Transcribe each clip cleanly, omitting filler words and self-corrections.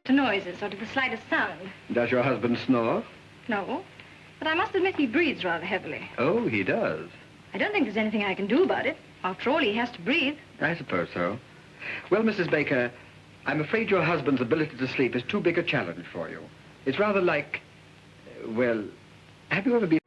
to noises or to the slightest sound. Does your husband snore? No, but I must admit he breathes rather heavily. Oh, he does. I don't think there's anything I can do about it. After all, he has to breathe. I suppose so. Well, Mrs. Baker, I'm afraid your husband's ability to sleep is too big a challenge for you. It's rather like, well, have you ever been...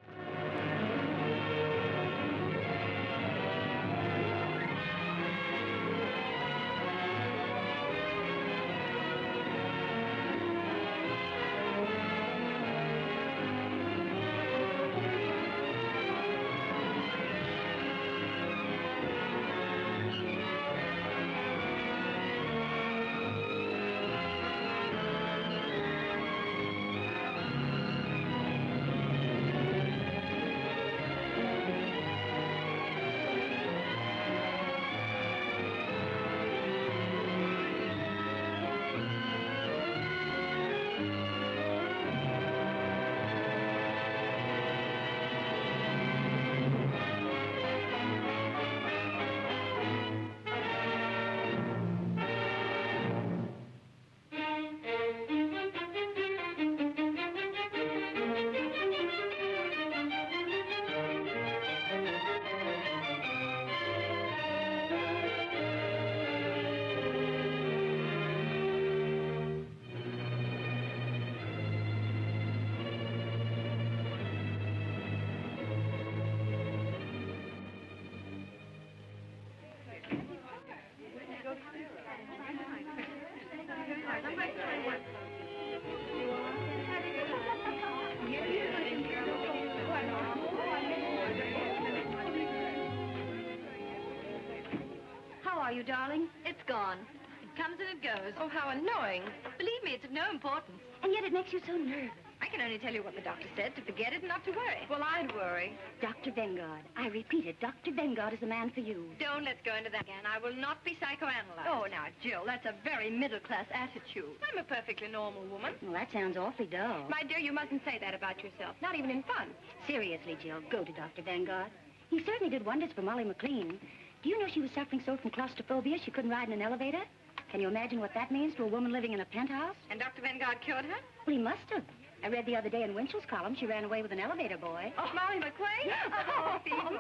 How are you, darling? It's gone. It comes and it goes. Oh, how annoying. Believe me, it's of no importance. And yet it makes you so nervous. I can only tell you what the doctor said, to forget it and not to worry. Well, I'd worry. Dr. Vengard. I repeat it. Dr. Vengard is the man for you. Don't let's go into that again. I will not be psychoanalyzed. Oh, now, Jill, that's a very middle-class attitude. I'm a perfectly normal woman. Well, that sounds awfully dull. My dear, you mustn't say that about yourself. Not even in fun. Seriously, Jill, go to Dr. Vengard. He certainly did wonders for Molly McLean. Do you know she was suffering so from claustrophobia she couldn't ride in an elevator? Can you imagine what that means to a woman living in a penthouse? And Dr. Vengard cured her? Well, he must have. I read the other day in Winchell's column she ran away with an elevator boy. Oh, Molly McLean? Oh, people.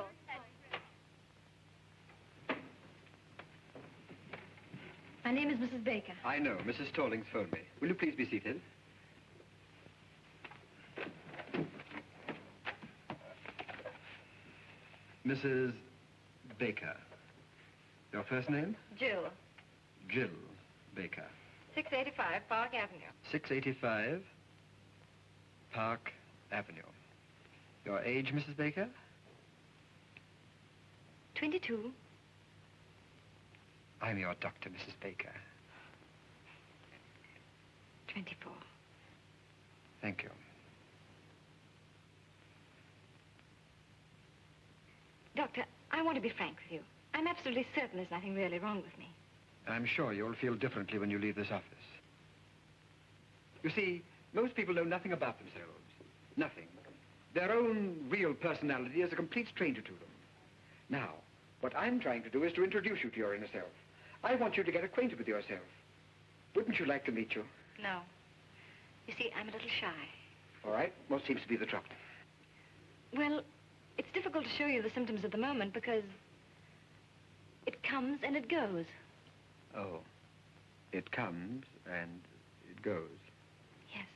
My name is Mrs. Baker. I know. Mrs. Stallings phoned me. Will you please be seated? Mrs. Baker. Your first name? Jill. Jill Baker. 685 Park Avenue. 685 Park Avenue. Your age, Mrs. Baker? 22. I'm your doctor, Mrs. Baker. 24. Thank you. Doctor, I want to be frank with you. I'm absolutely certain there's nothing really wrong with me. I'm sure you'll feel differently when you leave this office. You see, most people know nothing about themselves. Nothing. Their own real personality is a complete stranger to them. Now, what I'm trying to do is to introduce you to your inner self. I want you to get acquainted with yourself. Wouldn't you like to meet you? No. You see, I'm a little shy. All right. What seems to be the trouble? Well, it's difficult to show you the symptoms at the moment because it comes and it goes. Oh. It comes and it goes. Yes.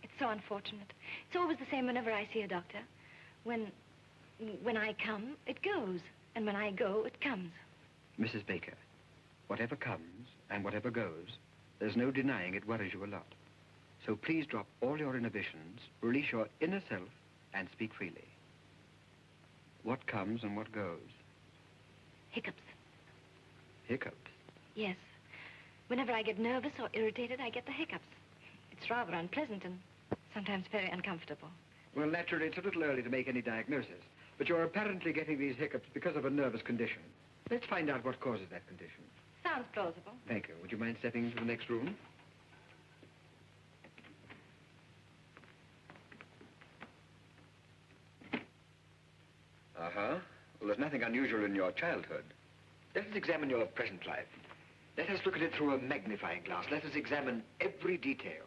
It's so unfortunate. It's always the same whenever I see a doctor. When I come, it goes. And when I go, it comes. Mrs. Baker, whatever comes and whatever goes, there's no denying it worries you a lot. So please drop all your inhibitions, release your inner self, and speak freely. What comes and what goes? Hiccups. Hiccups? Yes. Whenever I get nervous or irritated, I get the hiccups. It's rather unpleasant and sometimes very uncomfortable. Well, naturally, it's a little early to make any diagnosis, but you're apparently getting these hiccups because of a nervous condition. Let's find out what causes that condition. Sounds plausible. Thank you. Would you mind stepping into the next room? Uh-huh. Well, there's nothing unusual in your childhood. Let us examine your present life. Let us look at it through a magnifying glass. Let us examine every detail.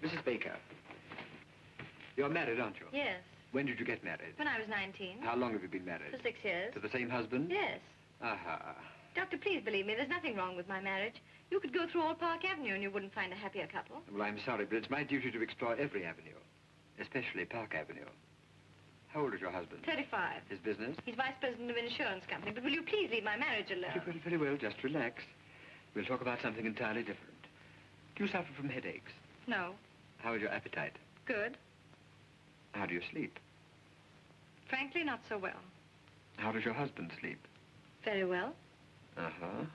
Mrs. Baker, you're married, aren't you? Yes. When did you get married? When I was 19. How long have you been married? For 6 years. To the same husband? Yes. Aha. Doctor, please believe me, there's nothing wrong with my marriage. You could go through all Park Avenue and you wouldn't find a happier couple. Well, I'm sorry, but it's my duty to explore every avenue, especially Park Avenue. How old is your husband? 35. His business? He's vice president of an insurance company, but will you please leave my marriage alone? Very, very well, just relax. We'll talk about something entirely different. Do you suffer from headaches? No. How is your appetite? Good. How do you sleep? Frankly, not so well. How does your husband sleep? Very well. Uh-huh.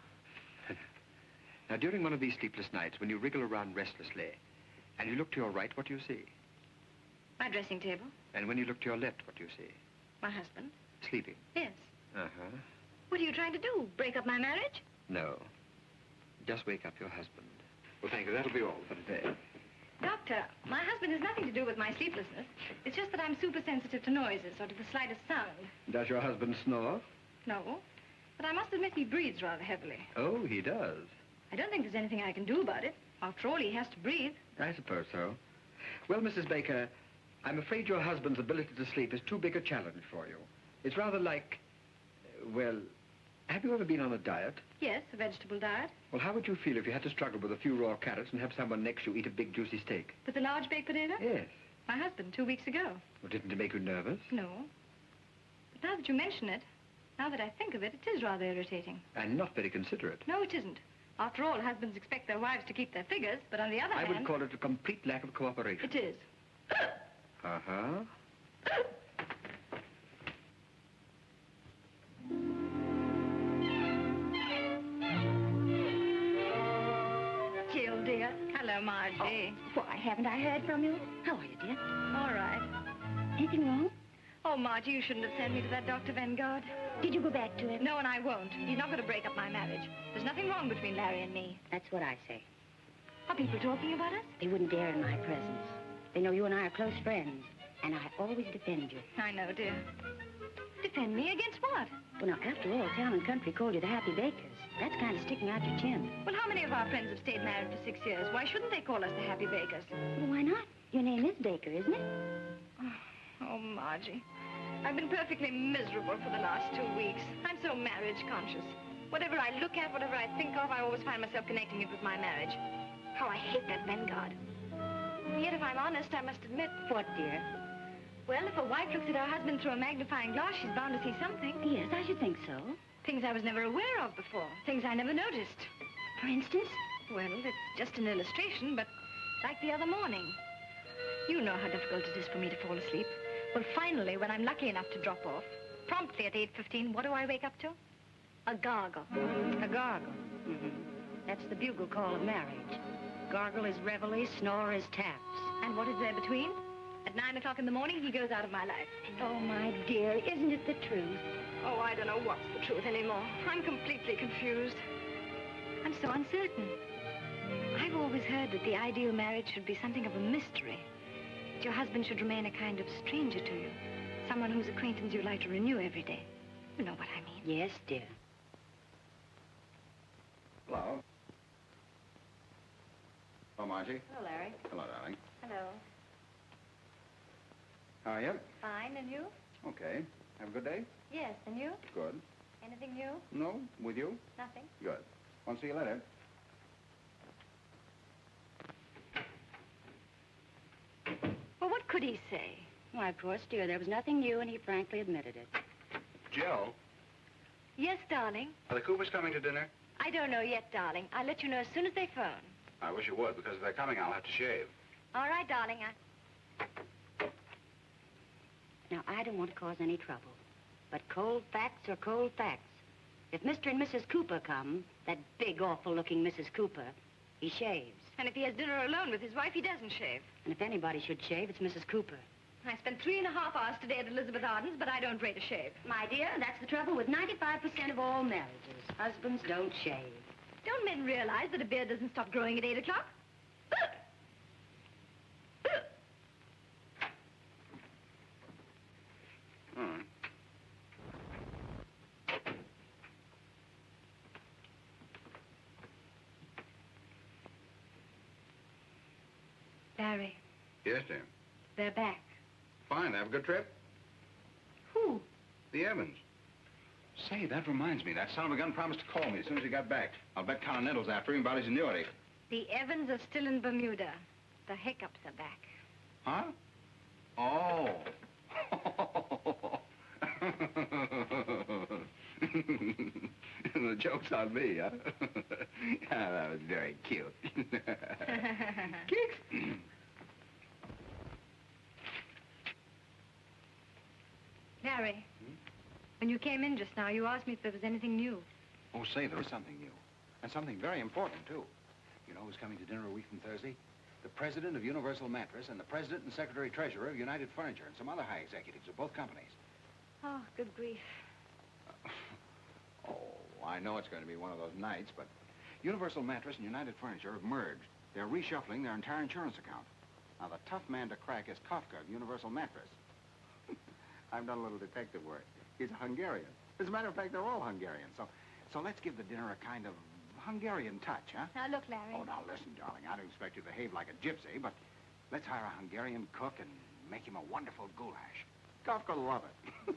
Now, during one of these sleepless nights, when you wriggle around restlessly, and you look to your right, what do you see? My dressing table. And when you look to your left, what do you see? My husband. Sleeping. Yes. Uh-huh. What are you trying to do? Break up my marriage? No. Just wake up your husband. Well, thank you. That'll be all for today. Doctor, my husband has nothing to do with my sleeplessness. It's just that I'm super sensitive to noises or to the slightest sound. Does your husband snore? No. But I must admit he breathes rather heavily. Oh, he does. I don't think there's anything I can do about it. After all, he has to breathe. I suppose so. Well, Mrs. Baker, I'm afraid your husband's ability to sleep is too big a challenge for you. It's rather like, well, have you ever been on a diet? Yes, a vegetable diet. Well, how would you feel if you had to struggle with a few raw carrots and have someone next to you eat a big juicy steak? With a large baked potato? Yes. My husband, 2 weeks ago. Well, didn't it make you nervous? No. But now that you mention it, now that I think of it, it is rather irritating. And not very considerate. No, it isn't. After all, husbands expect their wives to keep their figures, but on the other hand... I would call it a complete lack of cooperation. It is. Uh-huh. Jill, dear. Hello, Margie. Why, haven't I heard from you? How are you, dear? All right. Anything wrong? Oh, Margie, you shouldn't have sent me to that Dr. Vanguard. Did you go back to him? No, and I won't. He's not going to break up my marriage. There's nothing wrong between Larry and me. That's what I say. Are people talking about us? They wouldn't dare in my presence. They know you and I are close friends, and I always defend you. I know, dear. Defend me against what? Well, now, after all, town and country called you the Happy Bakers. That's kind of sticking out your chin. Well, how many of our friends have stayed married for 6 years? Why shouldn't they call us the Happy Bakers? Well, why not? Your name is Baker, isn't it? Oh, Margie. I've been perfectly miserable for the last 2 weeks. I'm so marriage conscious. Whatever I look at, whatever I think of, I always find myself connecting it with my marriage. How I hate that Vanguard. Yet, if I'm honest, I must admit... What, dear? Well, if a wife looks at her husband through a magnifying glass, she's bound to see something. Yes, I should think so. Things I was never aware of before. Things I never noticed. For instance? Well, it's just an illustration, but like the other morning. You know how difficult it is for me to fall asleep. Well, finally, when I'm lucky enough to drop off, promptly at 8:15, what do I wake up to? A gargle. A gargle. Mm-hmm. That's the bugle call of marriage. Gargle is reveille, snore is taps. And what is there between? At 9 o'clock in the morning, he goes out of my life. Oh, my dear, isn't it the truth? Oh, I don't know what's the truth anymore. I'm completely confused. I'm so uncertain. I've always heard that the ideal marriage should be something of a mystery. That your husband should remain a kind of stranger to you. Someone whose acquaintance you like to renew every day. You know what I mean. Yes, dear. Hello. Hello, Margie. Hello, Larry. Hello, darling. Hello. How are you? Fine, and you? Okay. Have a good day? Yes, and you? Good. Anything new? No? With you? Nothing. Good. I'll see you later. Well, what could he say? Why, of course, dear, there was nothing new, and he frankly admitted it. Jill, Yes, darling. are the Coopers coming to dinner? I don't know yet, darling. I'll let you know as soon as they phone. I wish you would, because if they're coming, I'll have to shave. All right, darling. Now, I don't want to cause any trouble, but cold facts are cold facts. If Mr. and Mrs. Cooper come, that big, awful-looking Mrs. Cooper, he shaves. And if he has dinner alone with his wife, he doesn't shave. And if anybody should shave, it's Mrs. Cooper. I spent 3.5 hours today at Elizabeth Arden's, but I don't rate a shave. My dear, that's the trouble with 95% of all marriages. Husbands don't shave. Don't men realize that a beard doesn't stop growing at 8 o'clock? Hmm. Yes, Jim. They're back. Fine. Have a good trip? Who? The Evans. Say, that reminds me. That son of a gun promised to call me as soon as he got back. I'll bet Continental's after him about his annuity. The Evans are still in Bermuda. The hiccups are back. Huh? Oh. The joke's on me, huh? Yeah, that was very cute. Kicks. Larry, when you came in just now, you asked me if there was anything new. Oh, say, there is something new. And something very important, too. You know who's coming to dinner a week from Thursday? The president of Universal Mattress and the president and secretary-treasurer of United Furniture and some other high executives of both companies. Oh, good grief. Oh, I know it's going to be one of those nights, but Universal Mattress and United Furniture have merged. They're reshuffling their entire insurance account. Now, the tough man to crack is Kafka of Universal Mattress. I've done a little detective work. He's a Hungarian. As a matter of fact, they're all Hungarian. So let's give the dinner a kind of Hungarian touch, huh? Now, look, Larry. Oh, now, listen, darling. I don't expect you to behave like a gypsy, but let's hire a Hungarian cook and make him a wonderful goulash. Kafka will love it.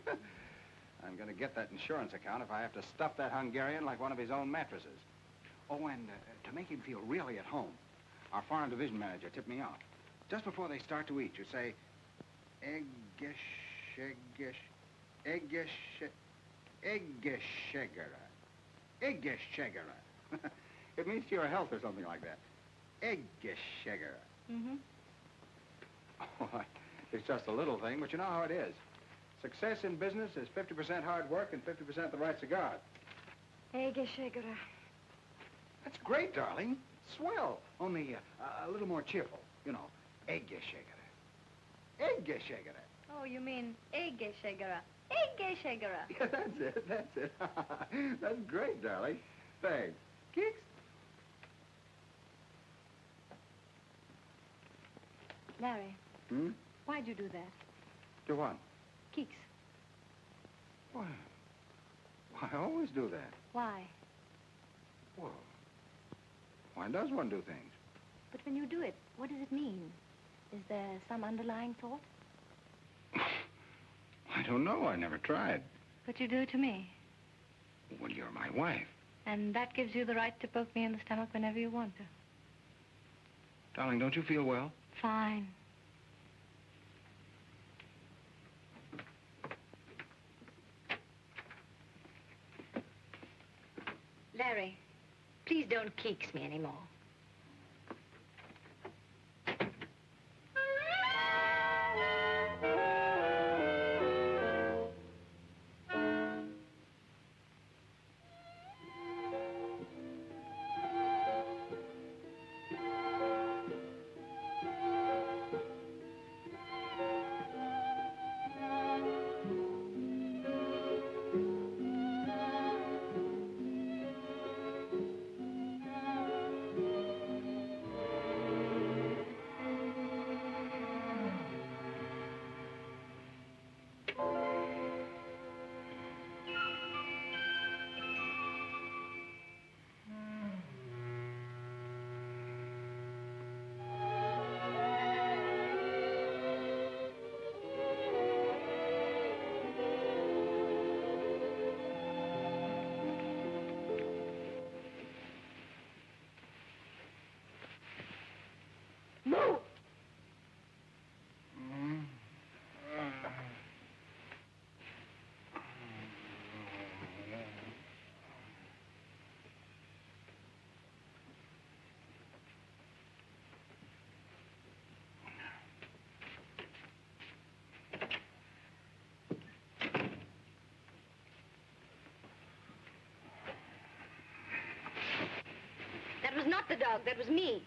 I'm going to get that insurance account if I have to stuff that Hungarian like one of his own mattresses. Oh, and to make him feel really at home, our foreign division manager tipped me off. Just before they start to eat, you say, Eggeschegera. It means to your health or something like that. Eggeschegera. Mm-hmm. Oh, it's just a little thing, but you know how it is. Success in business is 50% hard work and 50% the right cigar. Eggeschegera. That's great, darling. Swell. Only a little more cheerful. You know, Eggeschegera. Eggeschegera. Oh, you mean Eggeschegera. Eggeschegera. Yeah, that's it. That's great, darling. Thanks. Kicks? Larry, Hmm? why'd you do that? Do what? Keeks. Why? I always do that. Why? Well, why does one do things? But when you do it, what does it mean? Is there some underlying thought? I don't know. I never tried. But you do it to me. Well, you're my wife. And that gives you the right to poke me in the stomach whenever you want to. Darling, don't you feel well? Fine. Larry, please don't keeks me anymore. No! That was not the dog, that was me.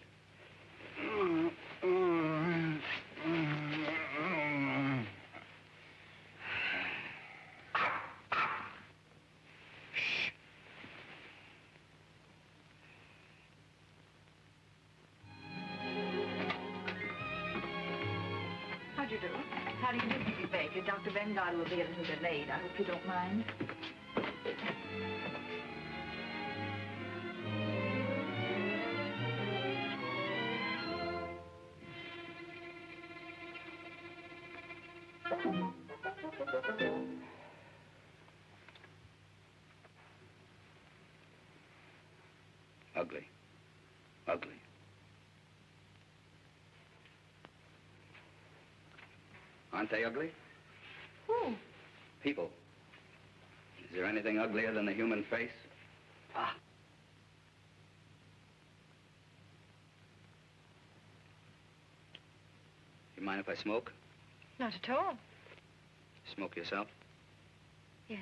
How'd you do? How do you do, Mrs. Baker? Dr. Vanguard will be a little delayed. I hope you don't mind. Ugly. Ugly. Aren't they ugly? Who? People. Is there anything uglier than the human face? Ah. You mind if I smoke? Not at all. Smoke yourself? Yes.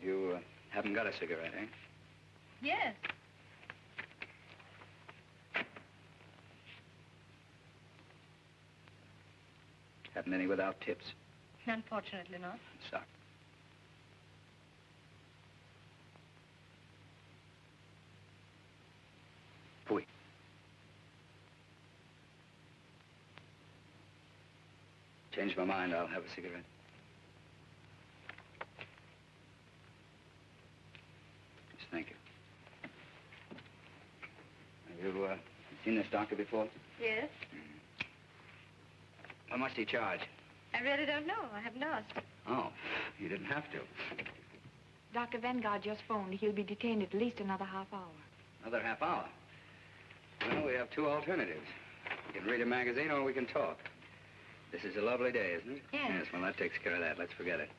You haven't got a cigarette, eh? Yes. Haven't any without tips? Unfortunately not. Sorry. Pui. Change my mind, I'll have a cigarette. Yes, thank you. Have you seen this doctor before? Yes. How much do you charge? I really don't know. I haven't asked. Oh, you didn't have to. Dr. Vanguard just phoned. He'll be detained at least another half hour. Another half hour? Well, we have two alternatives. We can read a magazine or we can talk. This is a lovely day, isn't it? Yes. Yes, well, that takes care of that. Let's forget it.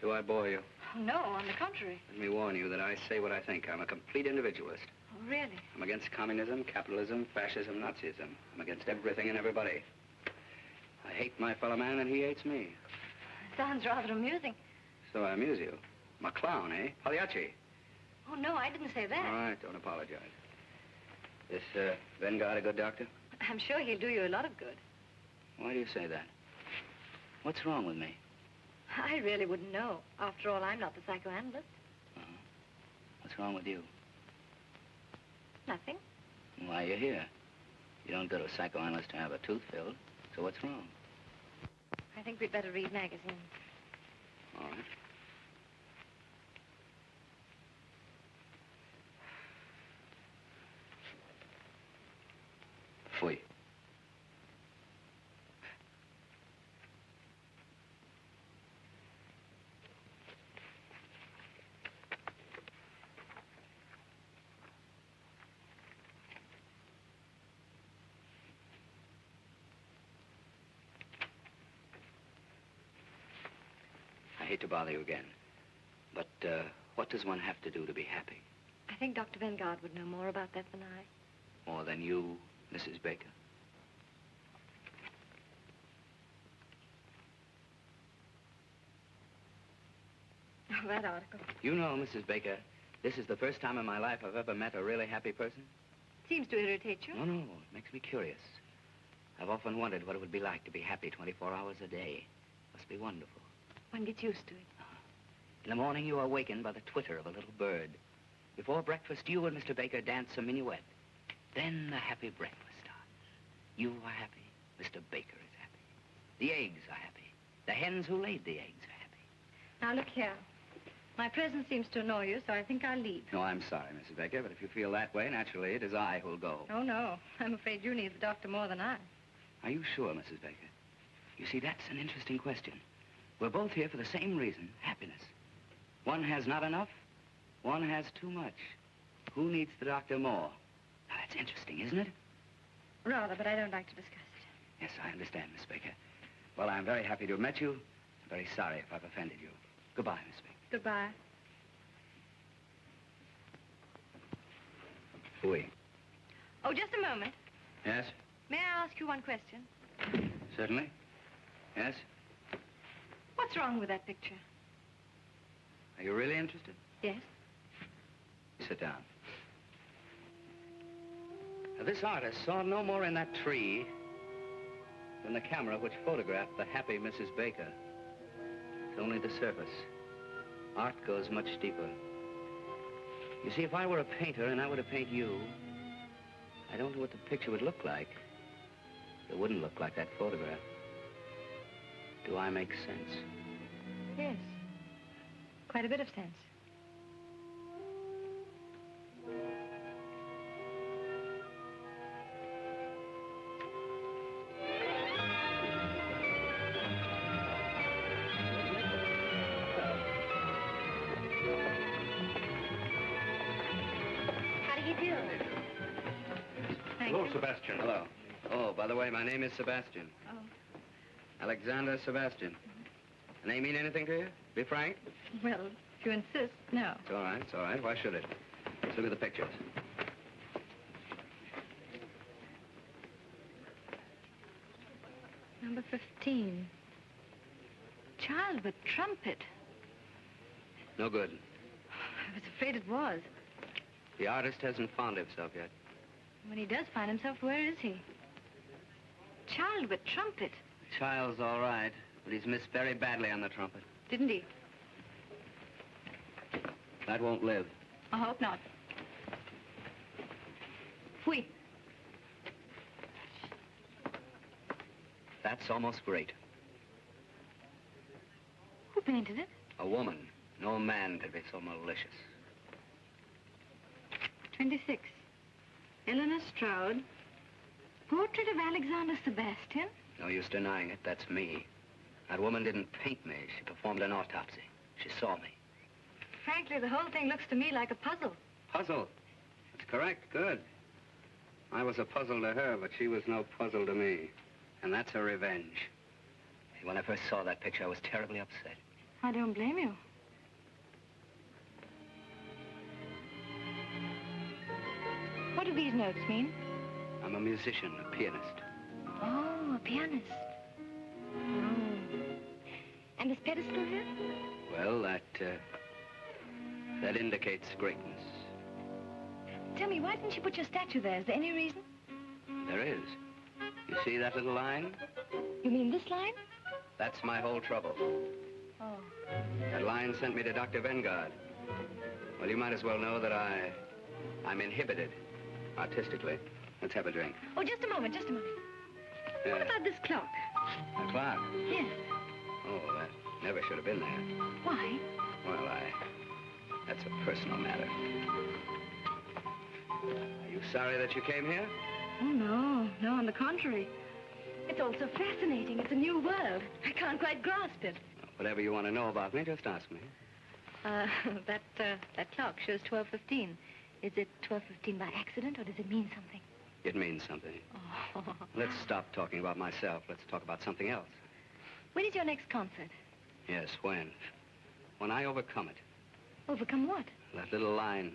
Do I bore you? Oh, no, on the contrary. Let me warn you that I say what I think. I'm a complete individualist. Oh, really? I'm against communism, capitalism, fascism, Nazism. I'm against everything and everybody. I hate my fellow man and he hates me. Sounds rather amusing. So I amuse you. I'm a clown, eh? Pagliacci. Oh, no, I didn't say that. All right, don't apologize. This, Vanguard a good doctor? I'm sure he'll do you a lot of good. Why do you say that? What's wrong with me? I really wouldn't know. After all, I'm not the psychoanalyst. Uh-huh. What's wrong with you? Nothing. Why are you here? You don't go to a psychoanalyst to have a tooth filled. So what's wrong? I think we'd better read magazines. All right. Fui. I hate to bother you again, but what does one have to do to be happy? I think Dr. Vanguard would know more about that than I. More than you, Mrs. Baker? Oh, that article. You know, Mrs. Baker, this is the first time in my life I've ever met a really happy person. Seems to irritate you. No, it makes me curious. I've often wondered what it would be like to be happy 24 hours a day. Must be wonderful. One gets used to it. In the morning, you are awakened by the twitter of a little bird. Before breakfast, you and Mr. Baker dance a minuet. Then the happy breakfast starts. You are happy. Mr. Baker is happy. The eggs are happy. The hens who laid the eggs are happy. Now, look here. My presence seems to annoy you, so I think I'll leave. No, I'm sorry, Mrs. Baker, but if you feel that way, naturally, it is I who'll go. Oh, no. I'm afraid you need the doctor more than I. Are you sure, Mrs. Baker? You see, that's an interesting question. We're both here for the same reason, happiness. One has not enough, one has too much. Who needs the doctor more? Now, that's interesting, isn't it? Rather, but I don't like to discuss it. Yes, I understand, Miss Baker. Well, I'm very happy to have met you. I'm very sorry if I've offended you. Goodbye, Miss Baker. Goodbye. Oui. Oh, just a moment. Yes? May I ask you one question? Certainly. Yes? What's wrong with that picture? Are you really interested? Yes. Sit down. Now, this artist saw no more in that tree than the camera which photographed the happy Mrs. Baker. It's only the surface. Art goes much deeper. You see, if I were a painter and I were to paint you, I don't know what the picture would look like. It wouldn't look like that photograph. Do I make sense? Yes. Quite a bit of sense. Hello, Sebastian. Hello. Oh, by the way, my name is Sebastian. Oh. Alexander Sebastian. The name mean anything to you? Be frank. Well, if you insist, no. It's all right, it's all right. Why should it? Let's look at the pictures. Number 15. Child with trumpet. No good. I was afraid it was. The artist hasn't found himself yet. When he does find himself, where is he? Child with trumpet. The child's all right, but he's missed very badly on the trumpet. Didn't he? That won't live. I hope not. Fui. That's almost great. Who painted it? A woman. No man could be so malicious. 26. Eleanor Stroud. Portrait of Alexander Sebastian. No use denying it. That's me. That woman didn't paint me. She performed an autopsy. She saw me. Frankly, the whole thing looks to me like a puzzle. Puzzle. That's correct. Good. I was a puzzle to her, but she was no puzzle to me. And that's her revenge. When I first saw that picture, I was terribly upset. I don't blame you. What do these notes mean? I'm a musician, a pianist. Oh, a pianist. Oh. And this pedestal here? Well, that indicates greatness. Tell me, why didn't you put your statue there? Is there any reason? There is. You see that little line? You mean this line? That's my whole trouble. Oh. That line sent me to Dr. Vanguard. Well, you might as well know that I'm inhibited, artistically. Let's have a drink. Oh, just a moment, just a moment. Yeah. What about this clock? A clock? Yes. Oh, that never should have been there. Why? Well, that's a personal matter. Are you sorry that you came here? Oh, no. No, on the contrary. It's all so fascinating. It's a new world. I can't quite grasp it. Whatever you want to know about me, just ask me. That clock shows 12:15. Is it 12:15 by accident, or does it mean something? It means something. Oh. Let's stop talking about myself. Let's talk about something else. When is your next concert? Yes, when? When I overcome it. Overcome what? That little line.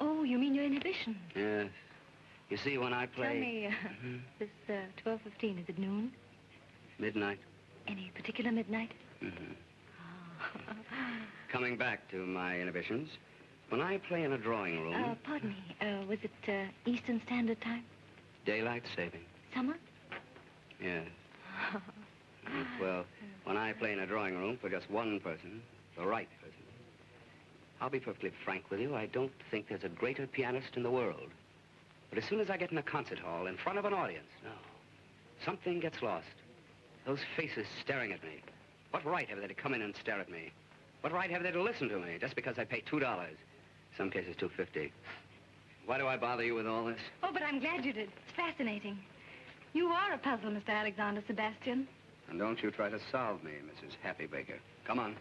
Oh, you mean your inhibition? Yes. You see, when I play... Tell me, this 12:15, is it noon? Midnight. Any particular midnight? Mm-hmm. Oh. Coming back to my inhibitions, when I play in a drawing room... Pardon me, was it Eastern Standard Time? Daylight saving. Summer? Yes. Well, when I play in a drawing room for just one person, the right person, I'll be perfectly frank with you, I don't think there's a greater pianist in the world. But as soon as I get in a concert hall in front of an audience, no, something gets lost. Those faces staring at me. What right have they to come in and stare at me? What right have they to listen to me just because I pay $2? Some cases $2.50. Why do I bother you with all this? Oh, but I'm glad you did. It's fascinating. You are a puzzle, Mr. Alexander Sebastian. And don't you try to solve me, Mrs. Happy Baker. Come on.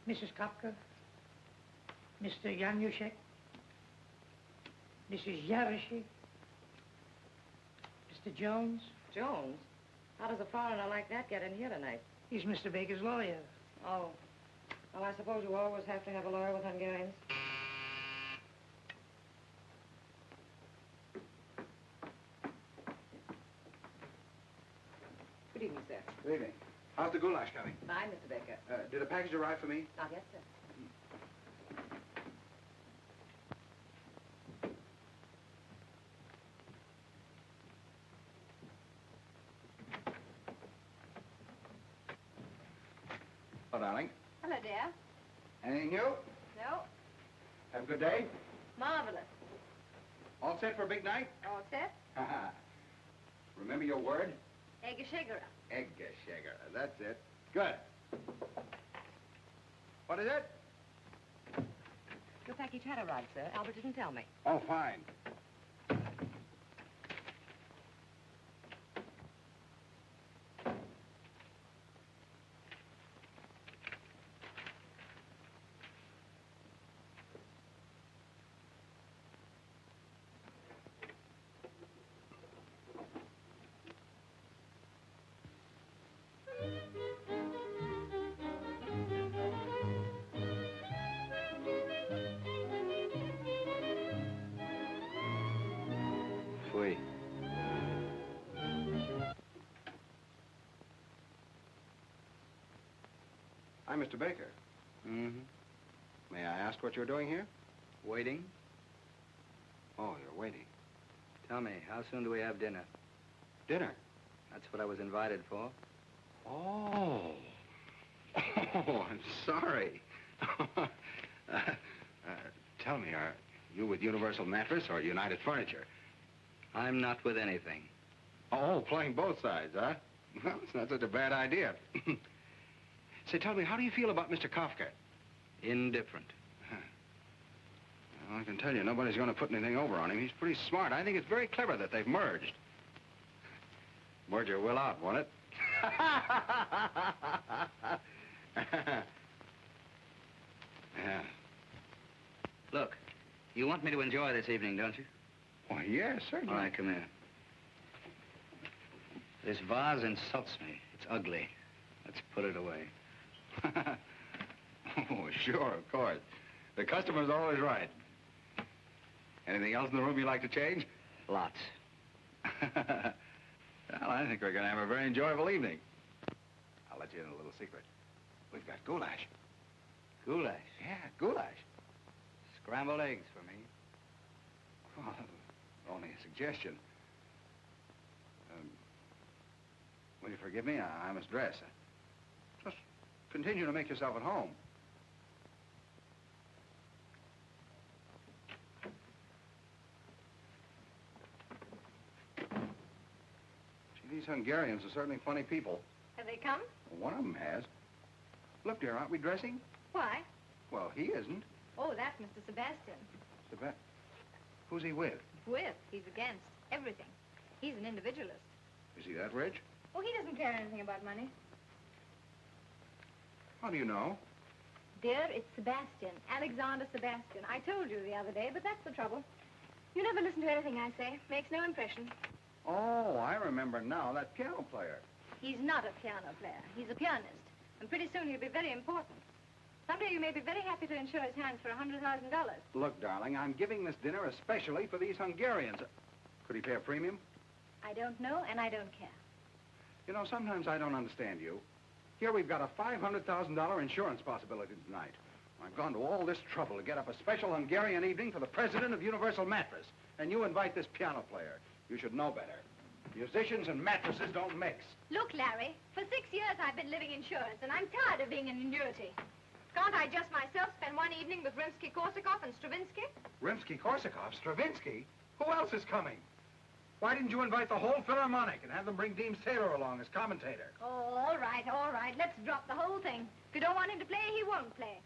Mrs. Kapka, Mr. Januszek, Mrs. Yaroshi, Mr. Jones. Jones? How does a foreigner like that get in here tonight? He's Mr. Baker's lawyer. Oh. Well, I suppose you always have to have a lawyer with Hungarians. Good evening, sir. Good evening. How's the goulash coming? Fine, Mr. Baker. Did a package arrive for me? Not yet, sir. Oh, darling. Hello, dear. Anything new? No? Have a good day? Marvelous. All set for a big night? All set? Remember your word? Eggeschegera. Eggeschegera, that's it. Good. What is it? Your package had arrived, sir. Albert didn't tell me. Oh, fine. Hi, Mr. Baker. Mm-hmm. May I ask what you're doing here? Waiting? Oh, you're waiting. Tell me, how soon do we have dinner? Dinner? That's what I was invited for. Oh. Oh, I'm sorry. Tell me, are you with Universal Mattress or United Furniture? I'm not with anything. Oh, playing both sides, huh? Well, it's not such a bad idea. Say, tell me, how do you feel about Mr. Kafka? Indifferent. Well, I can tell you, nobody's going to put anything over on him. He's pretty smart. I think it's very clever that they've merged. Merger will out, won't it? Yeah. Look, you want me to enjoy this evening, don't you? Why, yes, certainly. All right, come here. This vase insults me. It's ugly. Let's put it away. Oh, sure, of course. The customer's always right. Anything else in the room you'd like to change? Lots. Well, I think we're going to have a very enjoyable evening. I'll let you in a little secret. We've got goulash. Goulash? Yeah, goulash. Scrambled eggs for me. Well, only a suggestion. Will you forgive me? I must dress. Just continue to make yourself at home. Gee, these Hungarians are certainly funny people. Have they come? Well, one of them has. Look, dear, aren't we dressing? Why? Well, he isn't. Oh, that's Mr. Sebastian. Who's he with? With. He's against everything. He's an individualist. Is he that rich? Oh, he doesn't care anything about money. How do you know? Dear, it's Sebastian. Alexander Sebastian. I told you the other day, but that's the trouble. You never listen to anything I say. Makes no impression. Oh, I remember now. That piano player. He's not a piano player. He's a pianist. And pretty soon he'll be very important. Someday you may be very happy to insure his hands for $100,000. Look, darling, I'm giving this dinner especially for these Hungarians. Could he pay a premium? I don't know, and I don't care. You know, sometimes I don't understand you. Here we've got a $500,000 insurance possibility tonight. I've gone to all this trouble to get up a special Hungarian evening for the president of Universal Mattress. And you invite this piano player. You should know better. Musicians and mattresses don't mix. Look, Larry, for 6 years I've been living insurance, and I'm tired of being an annuity. Can't I just myself spend one evening with Rimsky-Korsakov and Stravinsky? Rimsky-Korsakov? Stravinsky? Who else is coming? Why didn't you invite the whole Philharmonic and have them bring Deems Taylor along as commentator? Oh, all right, all right. Let's drop the whole thing. If you don't want him to play, he won't play.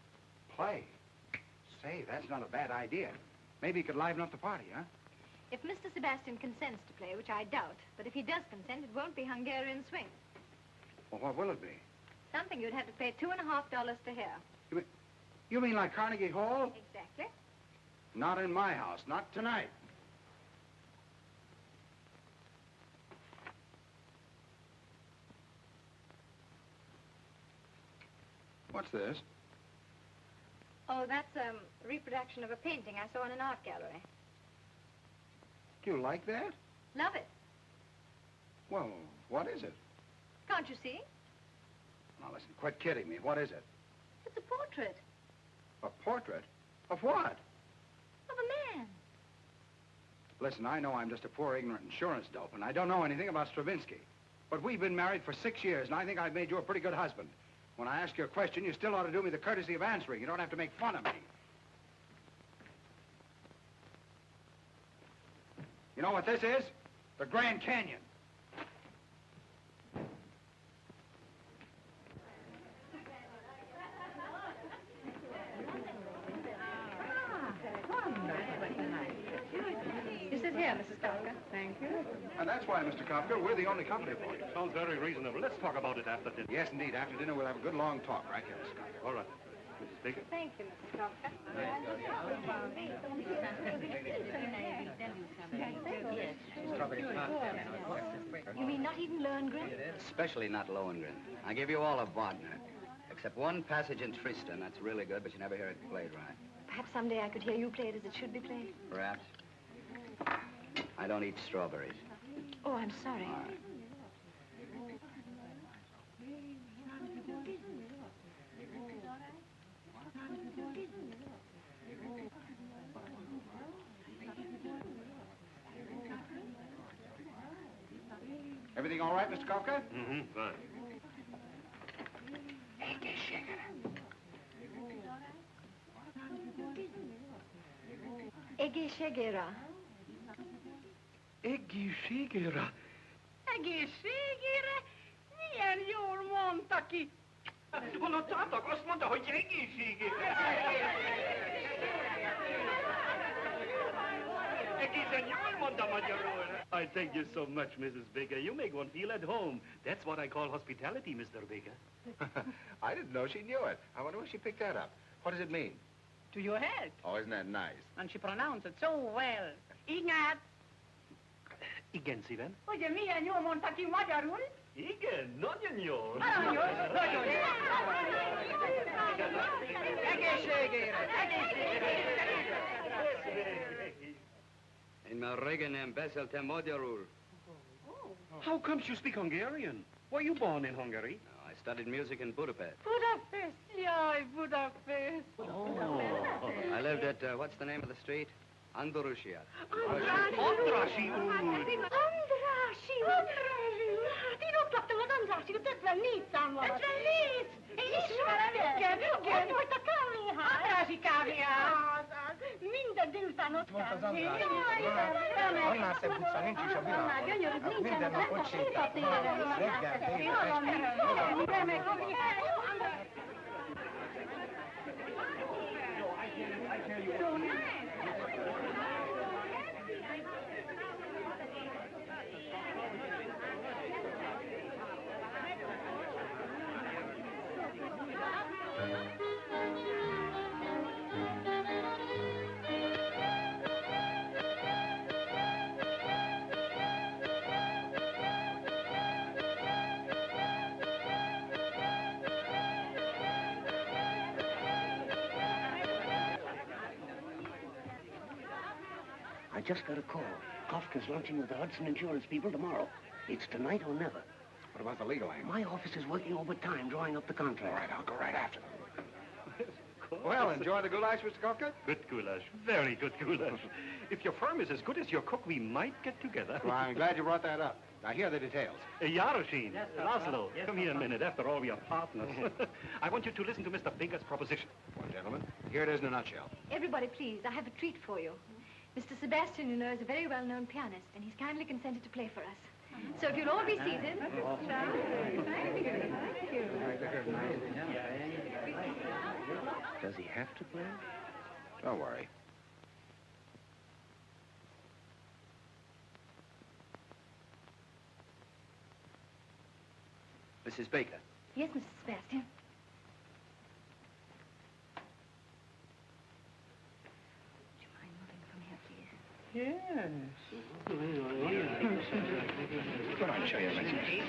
Play? Say, that's not a bad idea. Maybe he could liven up the party, huh? If Mr. Sebastian consents to play, which I doubt, but if he does consent, it won't be Hungarian swing. Well, what will it be? Something you'd have to pay $2.50 to hear. You mean like Carnegie Hall? Exactly. Not in my house. Not tonight. What's this? Oh, that's a reproduction of a painting I saw in an art gallery. Do you like that? Love it. Well, what is it? Can't you see? Now, listen, quit kidding me. What is it? It's a portrait A portrait? Of what? of a man. Listen, I know I'm just a poor, ignorant insurance dope, and I don't know anything about Stravinsky. But we've been married for 6 years, and I think I've made you a pretty good husband. When I ask you a question, you still ought to do me the courtesy of answering. You don't have to make fun of me. You know what this is? The Grand Canyon. Mr. Kafka. We're the only company for it. Sounds very reasonable. Let's talk about it after dinner. Yes, indeed. After dinner, we'll have a good long talk right here, Mr. Kafka. All right. Mrs. Baker? Thank you, Mr. Kafka. You mean not even Lohengrin? Especially not Lohengrin. I give you all of Wagner. Except one passage in Tristan. That's really good, but you never hear it played right. Perhaps someday I could hear you play it as it should be played. Perhaps. I don't eat strawberries. Oh, I'm sorry. All right. Everything all right, Mr. Kafka? Mm-hmm, fine. Egészségére. Egészségére. Egészségére? Milyen jól mondta ki. Hallottátok? Azt mondta, hogy egészségére. Egészen jól mondta magyarul. I thank you so much, Mrs. Baker. You make one feel at home. That's what I call hospitality, Mr. Baker. I didn't know she knew it. I wonder where she picked that up. What does it mean? To your head. Oh, isn't that nice? And she pronounced it so well. Igen. Igen, szívem. Ugye milyen jól mondta ki magyarul? Igen, nagyon jól. Nagyon jól. Nagyon jól. Egészségére. Én már régen nem beszéltem magyarul. How comes you speak Hungarian? Were you born in Hungary? No, I studied music in Budapest. Budapest. Jaj, Budapest. Oh. I lived at, what's the name of the street? Andalusia. Andrassy úr. Andrássy úr! Hát én ott laktam az Andrássy úr, 54 számmal. 54? Én ismerem őket. Igen. Ott volt a kávéház. Andrássy kávéház. Minden délután ott Volt az kávé. Andrássy. Annál szebb utca nincs is a világon. Gyönyörű, Hát nincsen. minden nap ott sétáltam. Reggel, dél, Remek. I just got a call. Kafka's launching with the Hudson Insurance people tomorrow. It's tonight or never. What about the legal angle? My office is working overtime drawing up the contract. All right, I'll go right after them. Well, enjoy the goulash, Mr. Kafka? Good goulash. Very good goulash. If your firm is as good as your cook, we might get together. Well, I'm glad you brought that up. Now, here are the details. Yaroshin, Laszlo, come here a minute. After all, we are partners. I want you to listen to Mr. Baker's proposition. Well, gentlemen, here it is in a nutshell. Everybody, please, I have a treat for you. Mr. Sebastian, you know, is a very well-known pianist, and he's kindly consented to play for us. So if you'll all be seated. Does he have to play? Don't worry. Mrs. Baker. Yes, Mr. Sebastian. Would you mind moving from here, please? Yes. Come on, show you a message.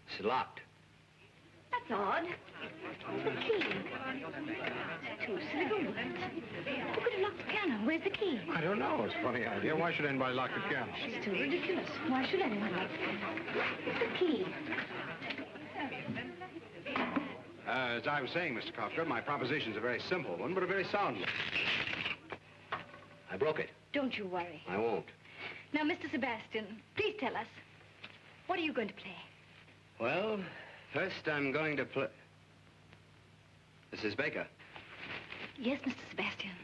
It's locked. That's odd. The key. Two silver words. Who could have locked the piano? Where's the key? I don't know. It's a funny idea. Why should anybody lock the piano? It's too ridiculous. Why should anyone lock the piano? The key. As I was saying, Mr. Kafka, my proposition's a very simple one, but a very sound one. I broke it. Don't you worry. I won't. Now, Mr. Sebastian, please tell us. What are you going to play? Well, first I'm going to play... Mrs. Baker. Yes, Mr. Sebastian.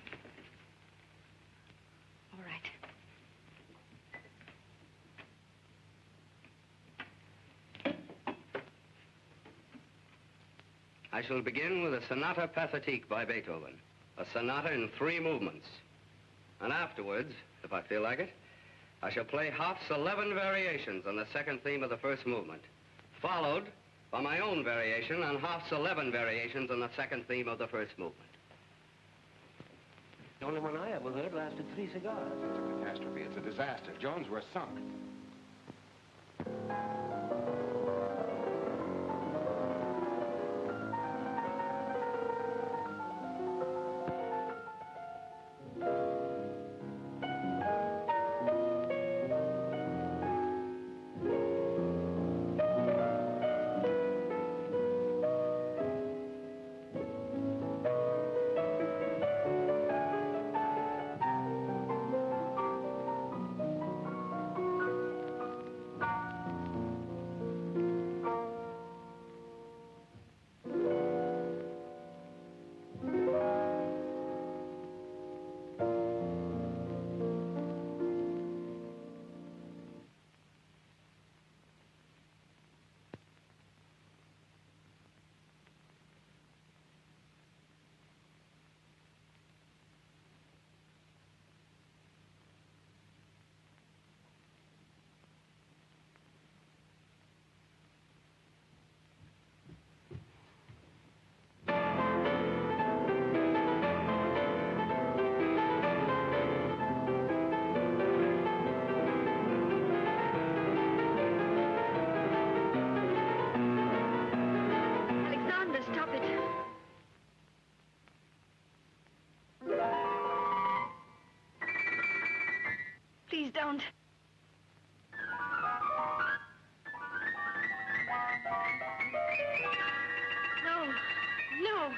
All right. I shall begin with a sonata pathétique by Beethoven, a sonata in 3 movements. And afterwards, if I feel like it, I shall play Hoff's 11 variations on the second theme of the first movement, followed by my own variation on Hoff's 11 variations on the second theme of the first movement. The only one I ever heard lasted 3 cigars. It's a catastrophe. It's a disaster. Jones, we're sunk. Please don't. No. No.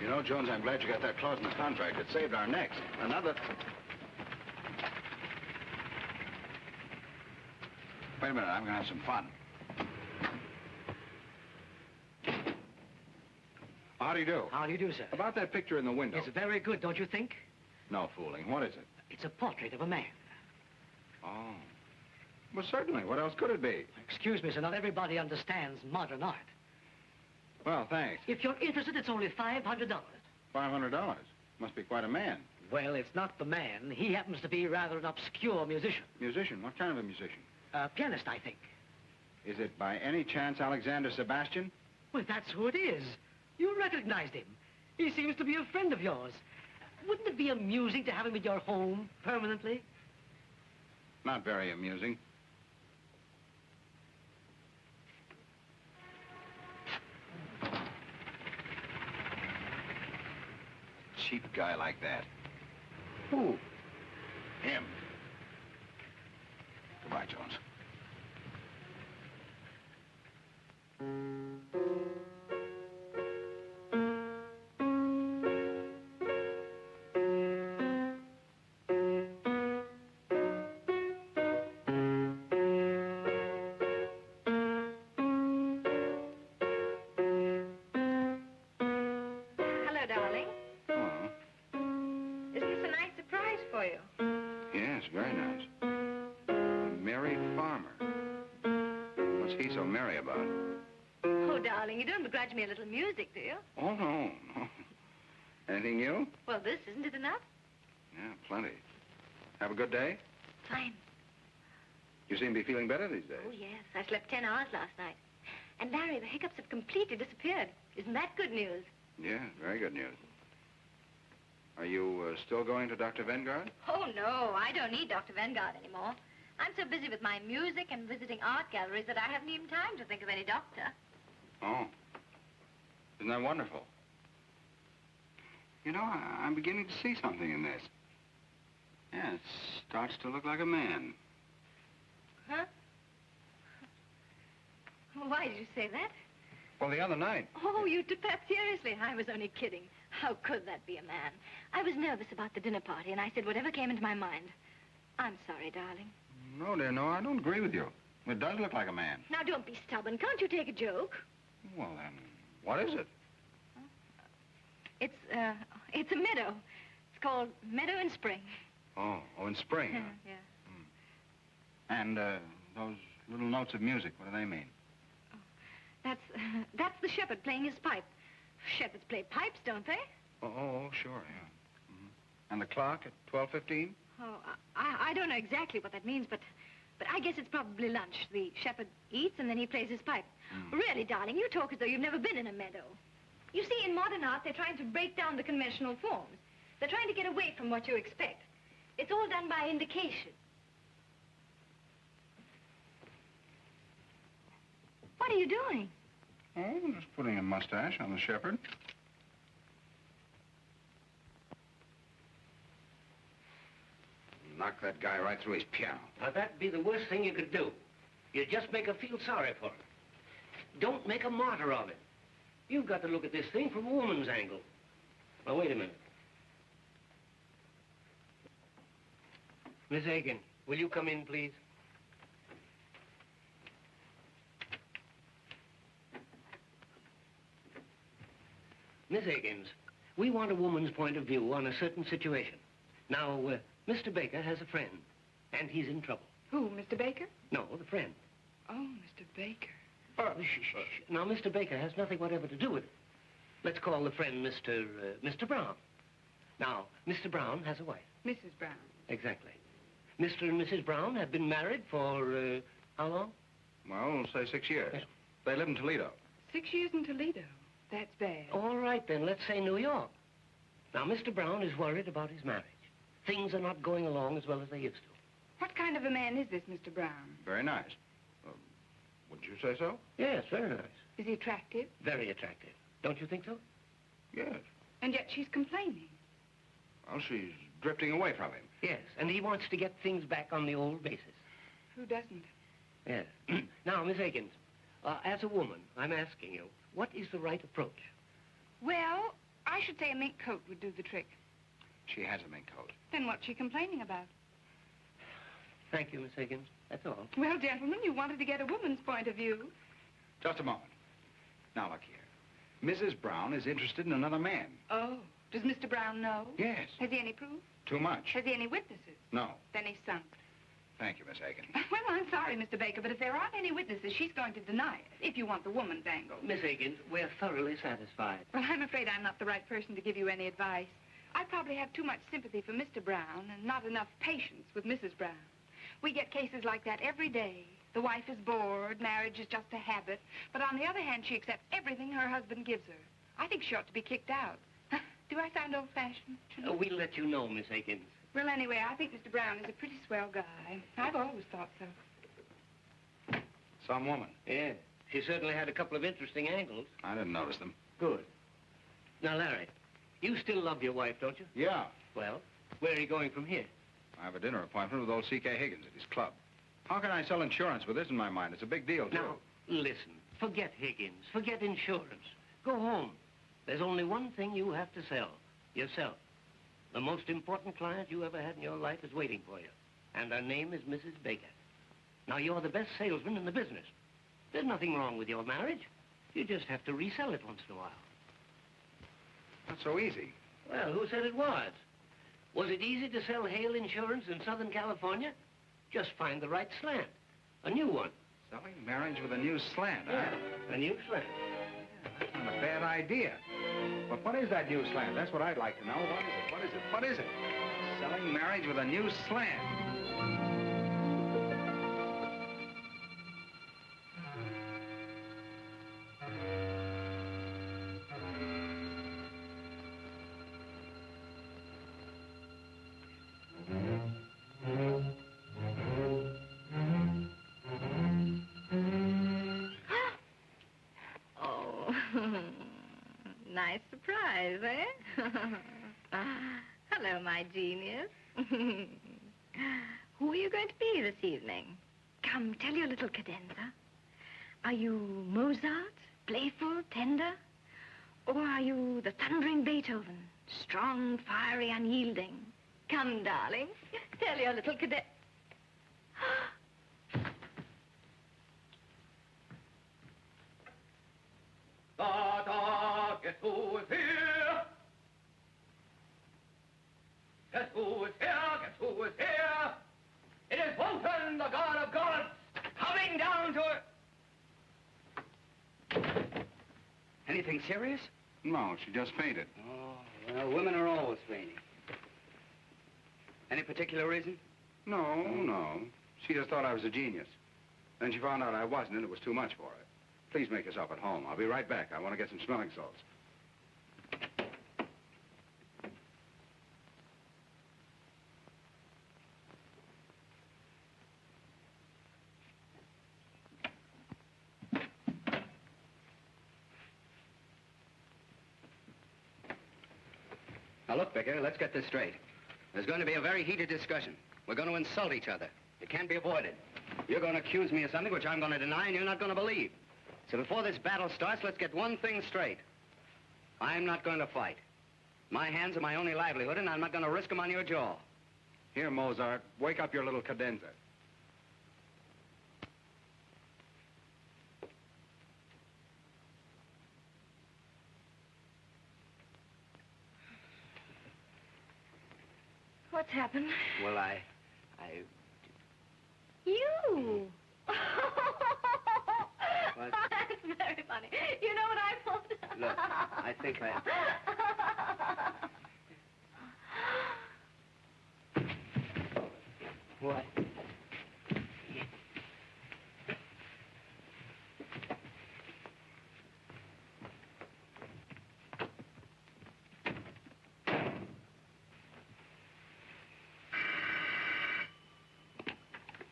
You know, Jones, I'm glad you got that clause in the contract. It saved our necks. Another... Wait a minute, I'm gonna have some fun. How do you do? How do you do, sir? About that picture in the window. It's very good, don't you think? No fooling. What is it? It's a portrait of a man. Oh. Well, certainly. What else could it be? Excuse me, sir, not everybody understands modern art. Well, thanks. If you're interested, it's only $500. $500? Must be quite a man. Well, it's not the man. He happens to be rather an obscure musician. Musician? What kind of a musician? A pianist, I think. Is it by any chance Alexander Sebastian? Well, that's who it is. You recognized him. He seems to be a friend of yours. Wouldn't it be amusing to have him at your home permanently? Not very amusing. Cheap guy like that. Who? Him. Goodbye, Jones. Hello, darling. Hello. Isn't this a nice surprise for you? Yes, very nice. A married farmer. What's he so merry about? Oh, darling, you don't begrudge me a little music, do you? Oh, no, no. Anything new? Well, this, isn't it enough? Yeah, plenty. Have a good day? Fine. You seem to be feeling better these days. Oh, yes. I slept 10 hours last night. And, Larry, the hiccups have completely disappeared. Isn't that good news? Yeah, very good news. Are you still going to Dr. Vanguard? Oh, no. I don't need Dr. Vanguard anymore. I'm so busy with my music and visiting art galleries that I haven't even time to think of any doctor. Oh. Isn't that wonderful? You know, I'm beginning to see something in this. Yeah, it starts to look like a man. Huh? Why did you say that? Well, the other night. Oh, you took that seriously. I was only kidding. How could that be a man? I was nervous about the dinner party, and I said whatever came into my mind. I'm sorry, darling. No, dear, no, I don't agree with you. It does look like a man. Now, don't be stubborn. Can't you take a joke? Well, then, what is it? It's a meadow. It's called Meadow in Spring. Oh, in spring, huh? Yeah. And, those little notes of music, what do they mean? That's the shepherd playing his pipe. Shepherds play pipes, don't they? Oh, sure, yeah. Mm-hmm. And the clock at 12:15? Oh, I don't know exactly what that means, but I guess it's probably lunch. The shepherd eats and then he plays his pipe. Really, darling, you talk as though you've never been in a meadow. You see, in modern art, they're trying to break down the conventional forms. They're trying to get away from what you expect. It's all done by indication. What are you doing? Oh, I'm just putting a mustache on the shepherd. Knock that guy right through his piano. Now, that'd be the worst thing you could do. You just make her feel sorry for her. Don't make a martyr of it. You've got to look at this thing from a woman's angle. Now, wait a minute. Miss Aiken, will you come in, please? Miss Higgins, we want a woman's point of view on a certain situation. Now, Mr. Baker has a friend, and he's in trouble. Who, Mr. Baker? No, the friend. Oh, Mr. Baker. Shh. Now, Mr. Baker has nothing whatever to do with it. Let's call the friend Mr. Brown. Now, Mr. Brown has a wife. Mrs. Brown. Exactly. Mr. and Mrs. Brown have been married for, how long? Well, say 6 years. Yeah. They live in Toledo. 6 years in Toledo. That's bad. All right, then, let's say New York. Now, Mr. Brown is worried about his marriage. Things are not going along as well as they used to. What kind of a man is this, Mr. Brown? Very nice. Wouldn't you say so? Yes, very nice. Is he attractive? Very attractive. Don't you think so? Yes. And yet she's complaining. Well, she's drifting away from him. Yes, and he wants to get things back on the old basis. Who doesn't? Yes. Now, Miss Higgins, as a woman, I'm asking you, what is the right approach? Well, I should say a mink coat would do the trick. She has a mink coat. Then what's she complaining about? Thank you, Miss Higgins. That's all. Well, gentlemen, you wanted to get a woman's point of view. Just a moment. Now, look here. Mrs. Brown is interested in another man. Oh, does Mr. Brown know? Yes. Has he any proof? Too much. Has he any witnesses? No. Then he's sunk. Thank you, Miss Aiken. Well, I'm sorry, Mr. Baker, but if there aren't any witnesses, she's going to deny it, if you want the woman's angle. Miss Higgins, we're thoroughly satisfied. Well, I'm afraid I'm not the right person to give you any advice. I probably have too much sympathy for Mr. Brown and not enough patience with Mrs. Brown. We get cases like that every day. The wife is bored, marriage is just a habit, but on the other hand, she accepts everything her husband gives her. I think she ought to be kicked out. Do I sound old-fashioned? We'll let you know, Miss Higgins. Well, anyway, I think Mr. Brown is a pretty swell guy. I've always thought so. Some woman. Yeah, she certainly had a couple of interesting angles. I didn't notice them. Good. Now, Larry, you still love your wife, don't you? Yeah. Well, where are you going from here? I have a dinner appointment with old C.K. Higgins at his club. How can I sell insurance with this in my mind? It's a big deal, too. Now, listen. Forget Higgins. Forget insurance. Go home. There's only one thing you have to sell. Yourself. The most important client you ever had in your life is waiting for you. And her name is Mrs. Baker. Now, you're the best salesman in the business. There's nothing wrong with your marriage. You just have to resell it once in a while. Not so easy. Well, who said it was? Was it easy to sell hail insurance in Southern California? Just find the right slant. A new one. Selling marriage with a new slant, huh? Yeah, a new slant. That's not a bad idea. But what is that new slant? That's what I'd like to know. What is it? What is it? What is it? Selling marriage with a new slant. Nice surprise, eh? Hello, my genius. Who are you going to be this evening? Come, tell your little cadenza. Are you Mozart, playful, tender? Or are you the thundering Beethoven, strong, fiery, unyielding? Come, darling, tell your little cadenza. Guess who is here? Guess who is here? Guess who is here? It is Wotan, the god of gods, coming down to it. Anything serious? No, she just fainted. Oh, well, women are always fainting. Any particular reason? No. She just thought I was a genius. Then she found out I wasn't, and it was too much for her. Please make yourself at home. I'll be right back. I want to get some smelling salts. Now, look, Vicar, let's get this straight. There's going to be a very heated discussion. We're going to insult each other. It can't be avoided. You're going to accuse me of something which I'm going to deny and you're not going to believe. So before this battle starts, let's get one thing straight. I'm not going to fight. My hands are my only livelihood, and I'm not going to risk them on your jaw. Here, Mozart, wake up your little cadenza. What's happened? Well, I... You! What? That's very funny. You know what I pulled? Look, I think I... What?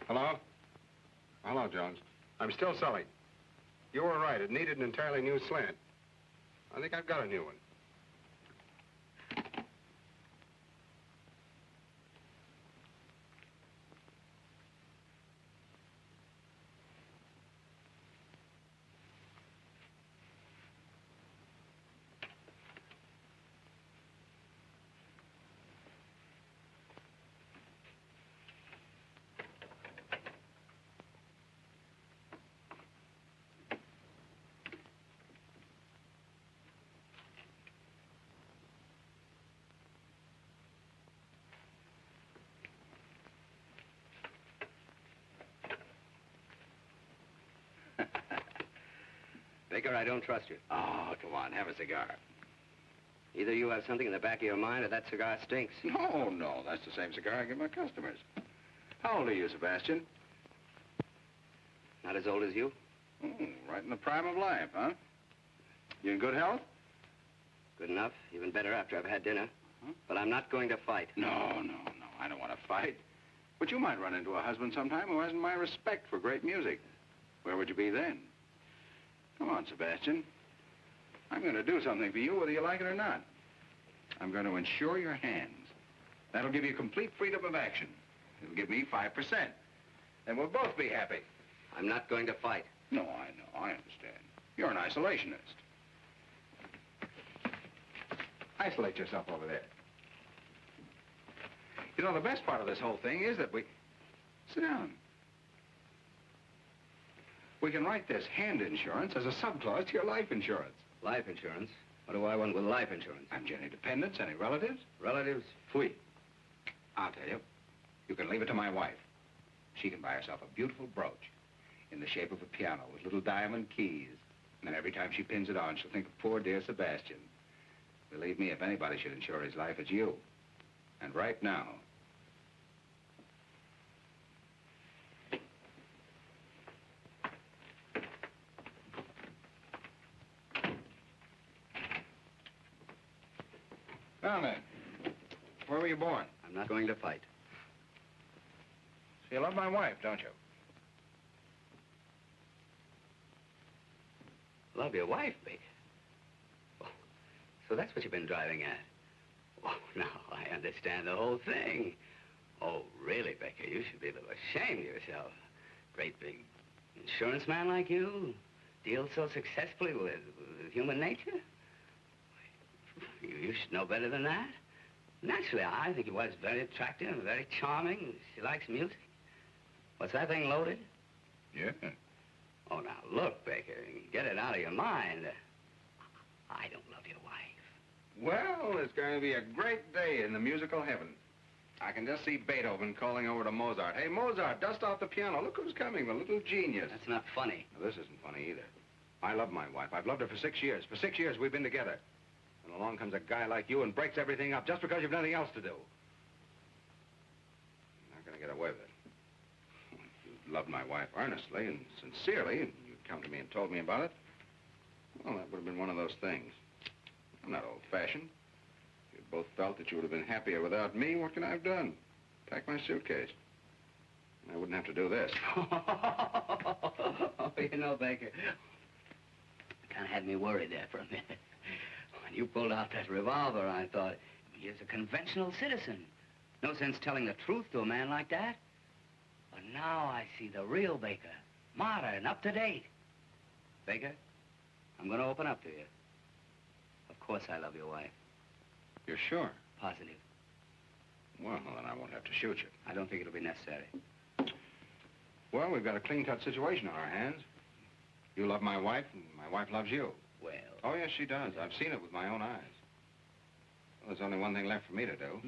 Hello? Hello, Jones. I'm still selling. You were right. It needed an entirely new slant. I think I've got a new one. Baker, I don't trust you. Oh, come on, have a cigar. Either you have something in the back of your mind or that cigar stinks. No, that's the same cigar I give my customers. How old are you, Sebastian? Not as old as you? Right in the prime of life, huh? You in good health? Good enough. Even better after I've had dinner. But I'm not going to fight. No, I don't want to fight. But you might run into a husband sometime who hasn't my respect for great music. Where would you be then? Come on, Sebastian. I'm going to do something for you whether you like it or not. I'm going to insure your hands. That'll give you complete freedom of action. It'll give me 5%. And we'll both be happy. I'm not going to fight. No, I know. I understand. You're an isolationist. Isolate yourself over there. You know, the best part of this whole thing is that we... Sit down. We can write this hand insurance as a subclause to your life insurance. Life insurance? What do I want with life insurance? Haven't you any dependents, any relatives? Relatives? Fui. I'll tell you. You can leave it to my wife. She can buy herself a beautiful brooch in the shape of a piano with little diamond keys. And then every time she pins it on, she'll think of poor dear Sebastian. Believe me, if anybody should insure his life, it's you. And right now... Now then, where were you born? I'm not going to fight. So you love my wife, don't you? Love your wife, Baker? Oh, so that's what you've been driving at. Oh, now I understand the whole thing. Oh, really, Baker, you should be a little ashamed of yourself. Great big insurance man like you deals so successfully with human nature? You should know better than that. Naturally, I think he was very attractive and very charming. She likes music. What's that thing loaded? Yeah. Oh, now, look, Baker, get it out of your mind. I don't love your wife. Well, it's going to be a great day in the musical heaven. I can just see Beethoven calling over to Mozart. Hey, Mozart, dust off the piano. Look who's coming, the little genius. That's not funny. Now, this isn't funny either. I love my wife. I've loved her for 6 years. For 6 years, we've been together. And along comes a guy like you and breaks everything up just because you've nothing else to do. You're not going to get away with it. If you loved my wife earnestly and sincerely, and you'd come to me and told me about it, well, that would have been one of those things. I'm not old-fashioned. If you both felt that you would have been happier without me, what can I have done? Pack my suitcase. I wouldn't have to do this. You know, Baker, kind of had me worried there for a minute. When you pulled out that revolver, I thought, he's a conventional citizen. No sense telling the truth to a man like that. But now I see the real Baker, modern, up to date. Baker, I'm going to open up to you. Of course I love your wife. You're sure? Positive. Well, then I won't have to shoot you. I don't think it'll be necessary. Well, we've got a clean-cut situation on our hands. You love my wife, and my wife loves you. Well... Oh, yes, she does. I've seen it with my own eyes. Well, there's only one thing left for me to do.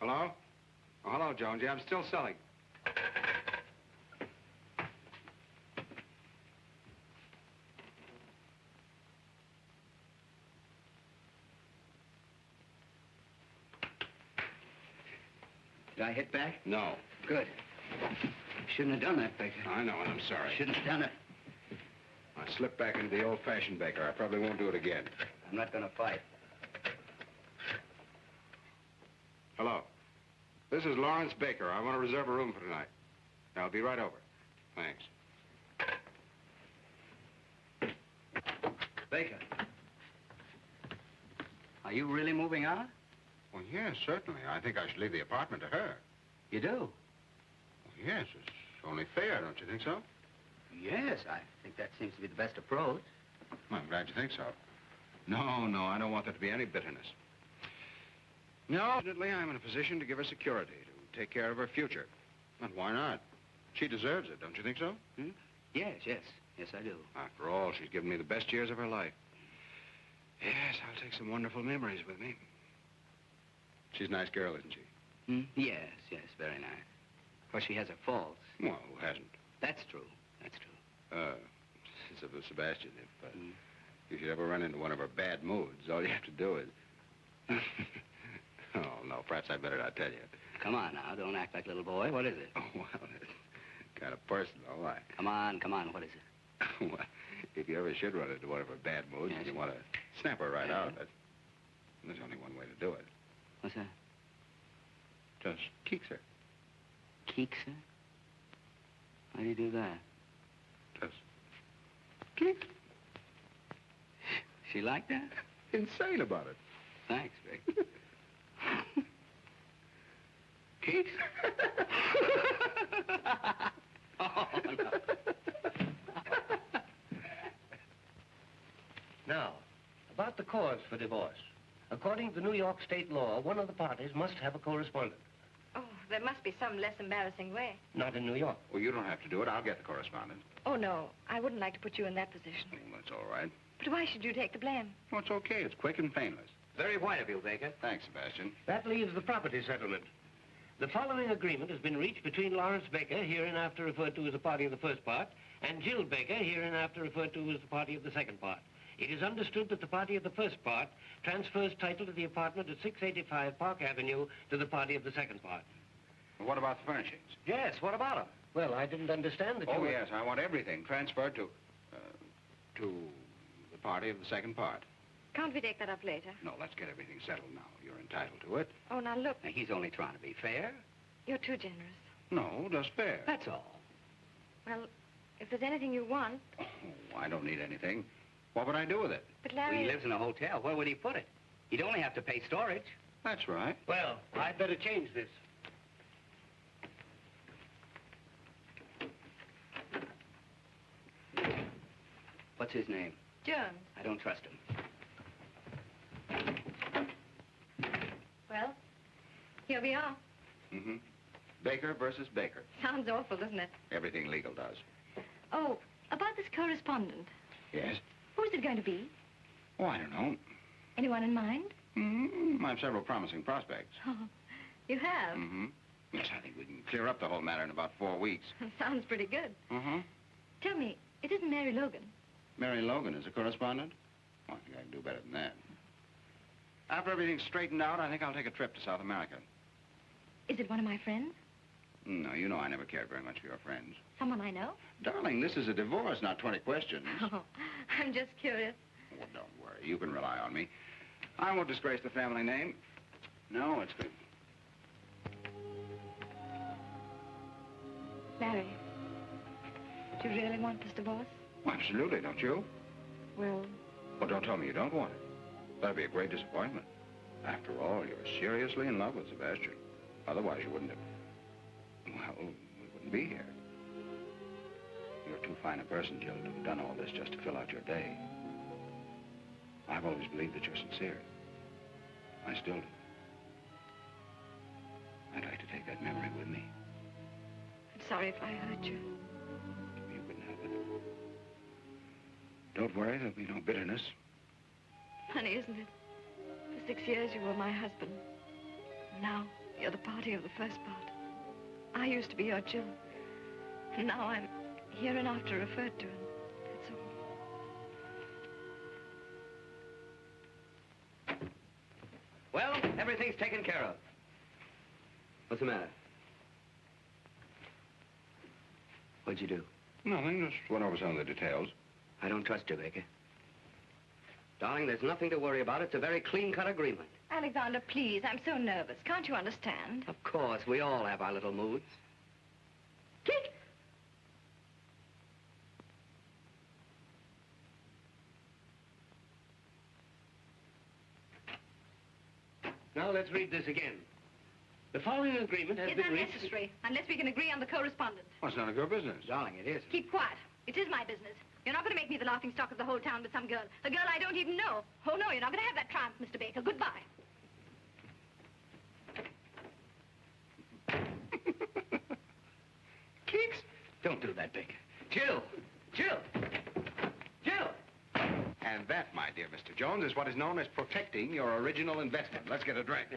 Hello? Oh, hello, Jonesy. I'm still selling. Did I hit back? No. Good. Shouldn't have done that, Baker. I know, and I'm sorry. Shouldn't have done it. I slipped back into the old-fashioned Baker. I probably won't do it again. I'm not going to fight. Hello. This is Lawrence Baker. I want to reserve a room for tonight. I'll be right over. Thanks. Baker. Are you really moving out? Well, yes, certainly. I think I should leave the apartment to her. You do? Well, yes, it's only fair, don't you think so? Yes, I think that seems to be the best approach. Well, I'm glad you think so. No, I don't want there to be any bitterness. No, fortunately, I'm in a position to give her security, to take care of her future. And why not? She deserves it, don't you think so? Hmm? Yes, I do. After all, she's given me the best years of her life. Yes, I'll take some wonderful memories with me. She's a nice girl, isn't she? Hmm? Yes, very nice. Of course, she has her faults. Well, who hasn't? That's true. Sebastian, if you should ever run into one of her bad moods, all you have to do is... Oh, no, perhaps I better not tell you. Come on now, don't act like a little boy. What is it? Oh, well, it's kind of personal. Come on, what is it? Well, if you ever should run into one of her bad moods, and you want to snap her right out, there's only one way to do it. What's that? Just keeks her. Keeks her? How do you do that? Just keeks. She like that? Insane about it. Thanks, Vic. Keeks? Oh, no. Now, about the cause for divorce. According to the New York state law, one of the parties must have a correspondent. Oh, there must be some less embarrassing way. Not in New York. Well, you don't have to do it. I'll get the correspondent. Oh, no. I wouldn't like to put you in that position. Oh, that's all right. But why should you take the blame? Well, it's okay. It's quick and painless. Very white of you, Baker. Thanks, Sebastian. That leaves the property settlement. The following agreement has been reached between Lawrence Baker, hereinafter referred to as the party of the first part, and Jill Baker, hereinafter referred to as the party of the second part. It is understood that the party of the first part transfers title to the apartment at 685 Park Avenue to the party of the second part. Well, what about the furnishings? Yes, what about them? Well, I didn't understand that you Oh, were... yes, I want everything transferred to the party of the second part. Can't we take that up later? No, let's get everything settled now. You're entitled to it. Oh, now look. Now, he's only trying to be fair. You're too generous. No, just fair. That's all. Well, if there's anything you want... Oh, I don't need anything. What would I do with it? But Larry... He lives in a hotel. Where would he put it? He'd only have to pay storage. That's right. Well, I'd better change this. What's his name? Jones. I don't trust him. Well, here we are. Mm-hmm. Baker versus Baker. Sounds awful, doesn't it? Everything legal does. Oh, about this correspondent. Yes? Who's it going to be? Oh, I don't know. Anyone in mind? Mm-hmm. I have several promising prospects. Oh, you have? Mm-hmm. Yes, I think we can clear up the whole matter in about 4 weeks. Sounds pretty good. Mm-hmm. Tell me, it isn't Mary Logan. Mary Logan is a correspondent? Oh, I think I can do better than that. After everything's straightened out, I think I'll take a trip to South America. Is it one of my friends? No, you know I never cared very much for your friends. Someone I know? Darling, this is a divorce, not 20 questions. Oh, I'm just curious. Oh, don't worry. You can rely on me. I won't disgrace the family name. No, it's good. Larry, do you really want this divorce? Well, absolutely, don't you? Well... Well, don't tell me you don't want it. That'd be a great disappointment. After all, you're seriously in love with Sebastian. Otherwise, you wouldn't have... Well, we wouldn't be here. You're too fine a person, Jill, to have done all this just to fill out your day. I've always believed that you're sincere. I still do. I'd like to take that memory with me. I'm sorry if I hurt you. You couldn't help it. Don't worry, there'll be no bitterness. Funny, isn't it? For 6 years, you were my husband. Now, you're the party of the first part. I used to be your Jill. And now I'm hereinafter referred to, and that's all. Well, everything's taken care of. What's the matter? What'd you do? Nothing, just went over some of the details. I don't trust you, Baker. Darling, there's nothing to worry about. It's a very clean-cut agreement. Alexander, please, I'm so nervous. Can't you understand? Of course, we all have our little moods. Kick! Now, let's read this again. The following agreement has It's been reached... unnecessary, unless we can agree on the correspondent. Well, it's none of your business. Darling, it is. Keep quiet. It is my business. You're not going to make me the laughing stock of the whole town with some girl. A girl I don't even know. Oh, no, you're not going to have that triumph, Mr. Baker. Goodbye. Kicks? Don't do that, Baker. Jill! Jill! Jill! And that, my dear Mr. Jones, is what is known as protecting your original investment. Let's get a drink.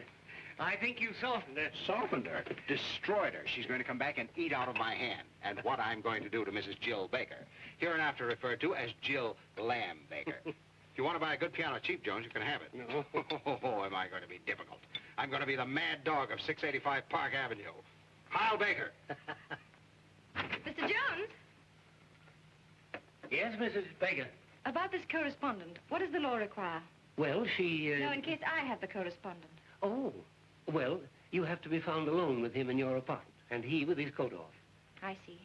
I think you softened her. Softened her, destroyed her. She's going to come back and eat out of my hand. And what I'm going to do to Mrs. Jill Baker, hereinafter referred to as Jill Lamb Baker. If you want to buy a good piano cheap, Jones, you can have it. No. Oh, am I going to be difficult? I'm going to be the mad dog of 685 Park Avenue. Heil Baker. Mr. Jones? Yes, Mrs. Baker. About this correspondent, what does the law require? Well, she... No, in case I have the correspondent. Oh, well, you have to be found alone with him in your apartment, and he with his coat off. I see.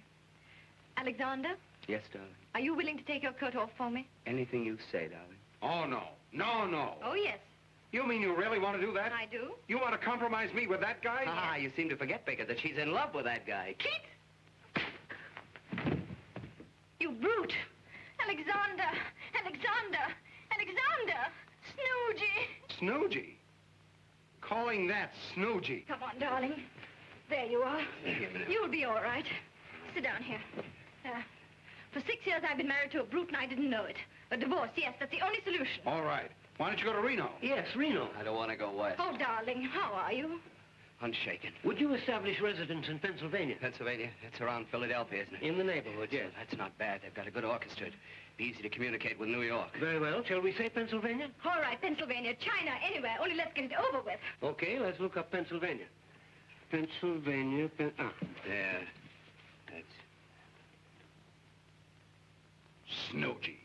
Alexander, Yes, darling. are you willing to take your coat off for me? Anything you say, darling. Oh, no. No, no. Oh, yes, You mean you really want to do that? I do. You want to compromise me with that guy? Ah, you seem to forget, Baker, that she's in love with that guy. Keith! You brute! Alexander! Alexander! Alexander! Snoogey! Snoogey? Calling that Snoogey? Come on, darling. There you are. You'll be all right. Sit down here. For 6 years, I've been married to a brute, and I didn't know it. A divorce, yes, that's the only solution. All right. Why don't you go to Reno? Yes, Reno. I don't want to go west. Oh, darling, how are you? Unshaken. Would you establish residence in Pennsylvania? Pennsylvania? It's around Philadelphia, isn't it? In the neighborhood, yes. That's not bad. They've got a good orchestra. It'd be easy to communicate with New York. Very well. Shall we say Pennsylvania? All right, Pennsylvania, China, anywhere. Only let's get it over with. Okay, let's look up Pennsylvania. Pennsylvania, There. That's... Snoogey.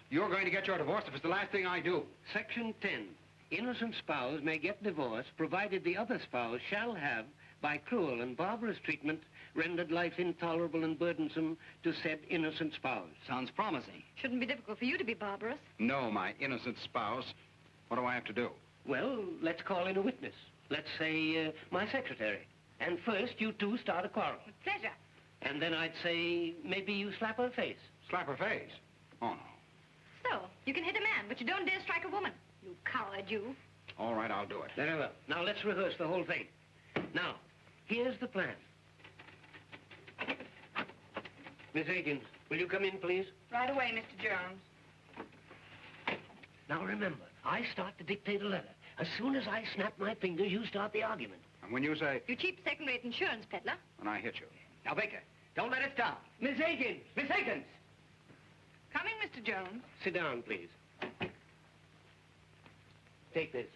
You're going to get your divorce if it's the last thing I do. Section 10. Innocent spouse may get divorced provided the other spouse shall have, by cruel and barbarous treatment, rendered life intolerable and burdensome to said innocent spouse. Sounds promising. Shouldn't be difficult for you to be barbarous. No, my innocent spouse. What do I have to do? Well, let's call in a witness. Let's say my secretary. And first, you two start a quarrel. With pleasure. And then I'd say maybe you slap her face. Slap her face? Oh, no. So, you can hit a man, but you don't dare strike a woman. You coward, you. All right, I'll do it. Very well. Now, let's rehearse the whole thing. Now, here's the plan. Miss Higgins, will you come in, please? Right away, Mr. Jones. Now, remember, I start to dictate a letter. As soon as I snap my fingers, you start the argument. And when you say... You cheap second-rate insurance peddler. When I hit you. Now, Baker, don't let us down. Miss Higgins! Miss Higgins! Coming, Mr. Jones. Sit down, please. Take this.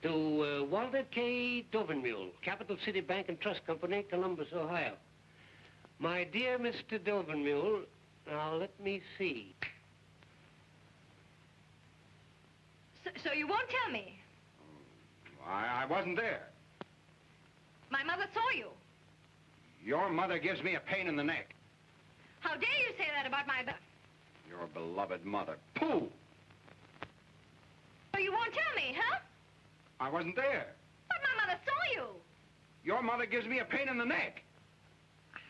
To Walter K. Dovenmule, Capital City Bank and Trust Company, Columbus, Ohio. My dear Mr. Dovenmule, now let me see. So you won't tell me? I wasn't there. My mother saw you. Your mother gives me a pain in the neck. How dare you say that about my... Your beloved mother. Pooh! So you won't tell me, huh? I wasn't there. But my mother saw you. Your mother gives me a pain in the neck.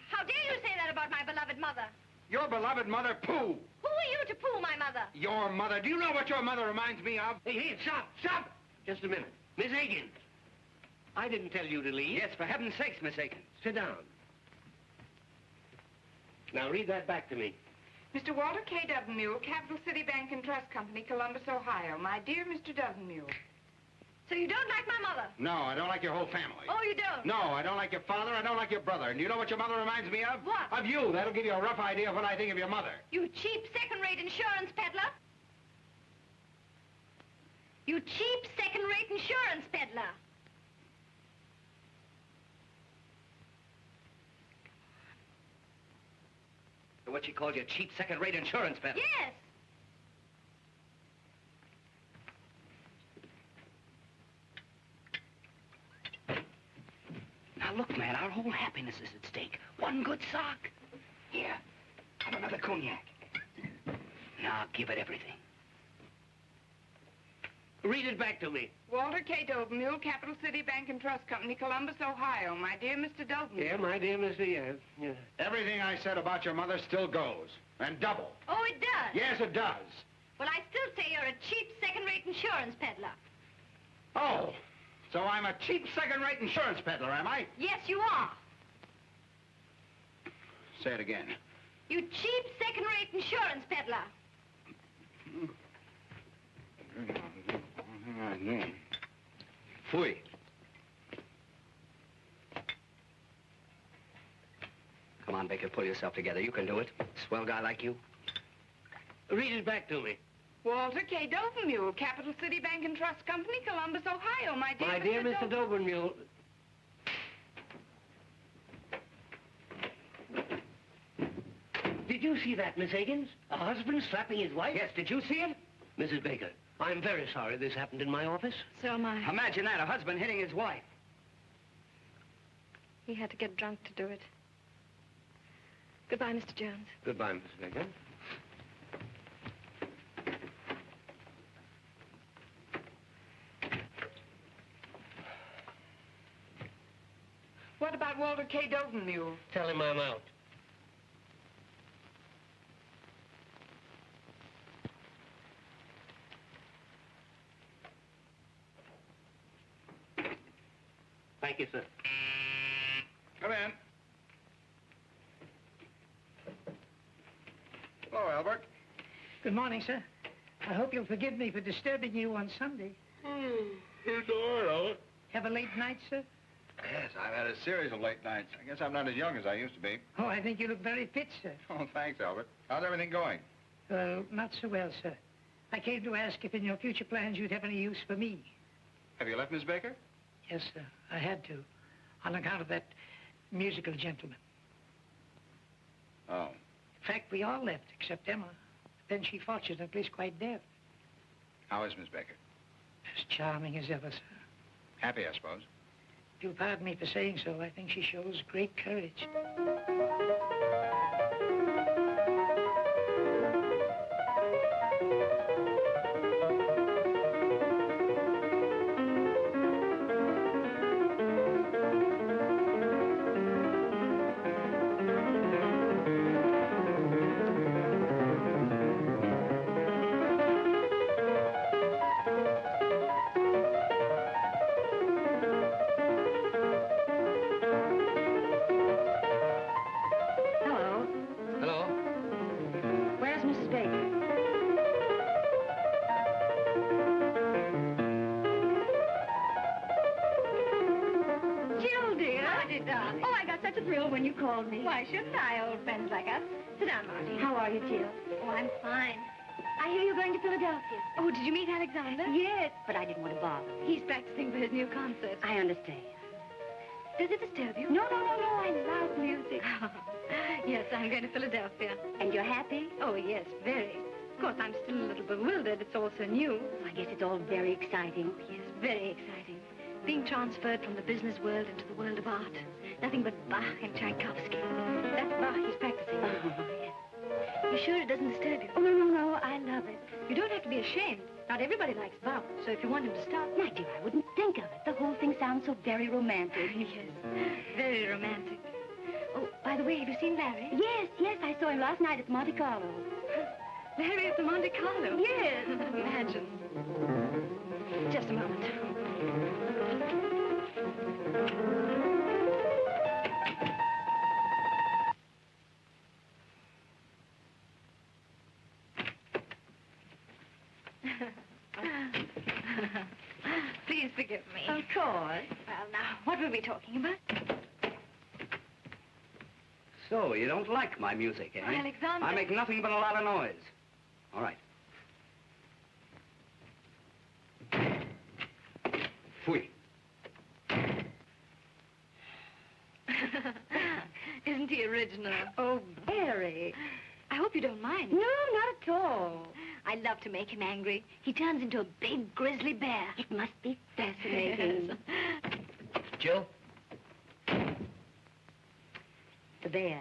How dare you say that about my beloved mother? Your beloved mother, pooh! Who are you to poo my mother? Your mother. Do you know what your mother reminds me of? Hey, stop, stop! Just a minute. Miss Higgins, I didn't tell you to leave. Yes, for heaven's sakes, Miss Higgins. Sit down. Now, read that back to me. Mr. Walter K. Dovenmule, Capital City Bank and Trust Company, Columbus, Ohio. My dear Mr. Dovenmule. So you don't like my mother? No, I don't like your whole family. Oh, you don't? No, I don't like your father, I don't like your brother. And you know what your mother reminds me of? What? Of you. That'll give you a rough idea of what I think of your mother. You cheap second-rate insurance peddler. You cheap second-rate insurance peddler. What she calls your cheap second-rate insurance peddler. Yes. Now, look, man, our whole happiness is at stake. One good sock. Here, have another cognac. Now, give it everything. Read it back to me. Walter K. Dovenmule, Capital City Bank and Trust Company, Columbus, Ohio. My dear Mr. Dovenmule. Yeah, my dear Mr. Yeah. Everything I said about your mother still goes. And double. Oh, it does? Yes, it does. Well, I still say you're a cheap second-rate insurance peddler. Oh, so I'm a cheap second-rate insurance peddler, am I? Yes, you are. Say it again. You cheap second-rate insurance peddler. Fui. Come on, Baker, pull yourself together. You can do it. Swell guy like you. Read it back to me. Walter K. Dovenmule, Capital City Bank and Trust Company, Columbus, Ohio. My dear Mr. Dovenmule. Did you see that, Miss Higgins? A husband slapping his wife? Yes, did you see it? Mrs. Baker, I'm very sorry this happened in my office. So am I. Imagine that, a husband hitting his wife. He had to get drunk to do it. Goodbye, Mr. Jones. Goodbye, Mrs. Baker. What about Walter K. Dovenmule? Tell him I'm out. Thank you, sir. Come in. Hello, Albert. Good morning, sir. I hope you'll forgive me for disturbing you on Sunday. It's all right, Albert. Have a late night, sir? Yes, I've had a series of late nights. I guess I'm not as young as I used to be. Oh, I think you look very fit, sir. Oh, thanks, Albert. How's everything going? Well, not so well, sir. I came to ask if in your future plans you'd have any use for me. Have you left Miss Baker? Yes, sir. I had to, on account of that musical gentleman. Oh. In fact, we all left, except Emma. Then she fortunately is quite deaf. How is Miss Baker? As charming as ever, sir. Happy, I suppose. If you'll pardon me for saying so, I think she shows great courage. Marty, darling. Oh, I got such a thrill when you called me. Why shouldn't I, old friends like us? Sit down, Marty. How are you, Jill? Oh, I'm fine. I hear you're going to Philadelphia. Oh, did you meet Alexander? Yes, but I didn't want to bother. He's practicing for his new concert. I understand. Does it disturb you? No, I love music. Yes, I'm going to Philadelphia. And you're happy? Oh, yes, very. Of course, I'm still a little bewildered. It's all so new. I guess it's all very exciting. Yes, very exciting. Being transferred from the business world into the world of art. Nothing but Bach and Tchaikovsky. That's Bach he's practicing. Oh, yes. You sure it doesn't disturb you? Oh, no, I love it. You don't have to be ashamed. Not everybody likes Bach, so if you want him to stop... My dear, I wouldn't think of it. The whole thing sounds so very romantic. Yes, very romantic. Oh, by the way, have you seen Larry? Yes, I saw him last night at Monte Carlo. Larry at the Monte Carlo? Yes. Imagine. Just a moment. Please forgive me. Of course. Well, now, what were we talking about? So, you don't like my music, eh? Oh, Alexander. I make nothing but a lot of noise. All right. Fui. Isn't he original? Oh, very. I hope you don't mind. No, not at all. I love to make him angry. He turns into a big grizzly bear. It must be fascinating. Jill? The bear.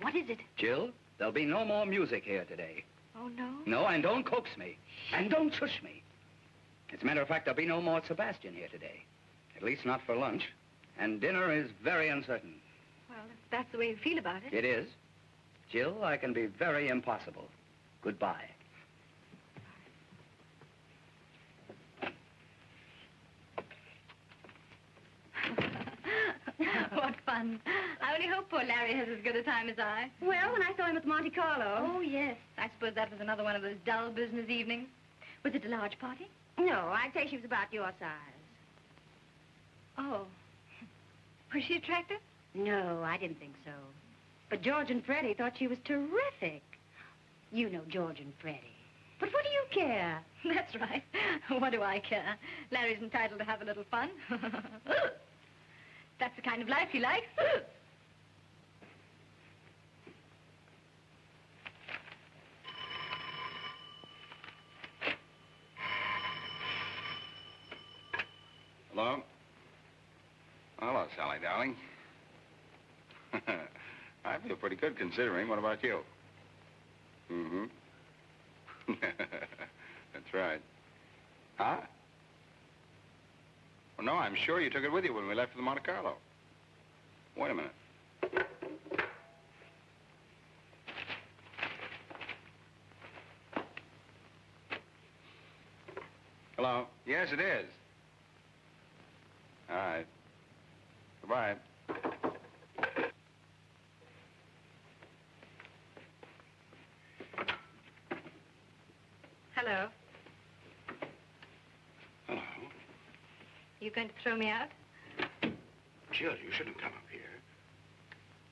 What is it? Jill, there'll be no more music here today. Oh, no? No, and don't coax me. And don't shush me. As a matter of fact, there'll be no more Sebastian here today. At least not for lunch. And dinner is very uncertain. Well, if that's the way you feel about it. It is. Jill, I can be very impossible. Goodbye. What fun. I only hope poor Larry has as good a time as I. Well, when I saw him at Monte Carlo. Oh, yes. I suppose that was another one of those dull business evenings. Was it a large party? No, I'd say she was about your size. Oh. Was she attractive? No, I didn't think so. But George and Freddie thought she was terrific. You know George and Freddie. But what do you care? That's right. What do I care? Larry's entitled to have a little fun. That's the kind of life he likes. Hello? Hello, Sally, darling. I feel pretty good considering. What about you? Mm-hmm. That's right. Huh? Well, no, I'm sure you took it with you when we left for the Monte Carlo. Wait a minute. Hello? Yes, it is. All right. Goodbye. Hello. Hello. You going to throw me out? Jill, you shouldn't come up here.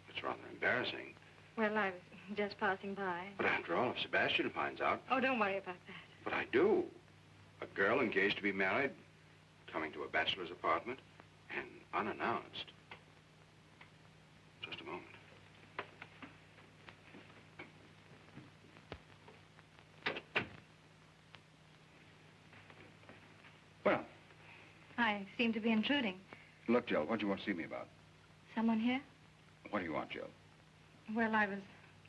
It's rather embarrassing. Well, I was just passing by. But after all, if Sebastian finds out... Oh, don't worry about that. But I do. A girl engaged to be married, coming to a bachelor's apartment, and unannounced. Just a moment. Well, I seem to be intruding. look, Jill, what do you want to see me about? Someone here? What do you want, Jill? Well, I was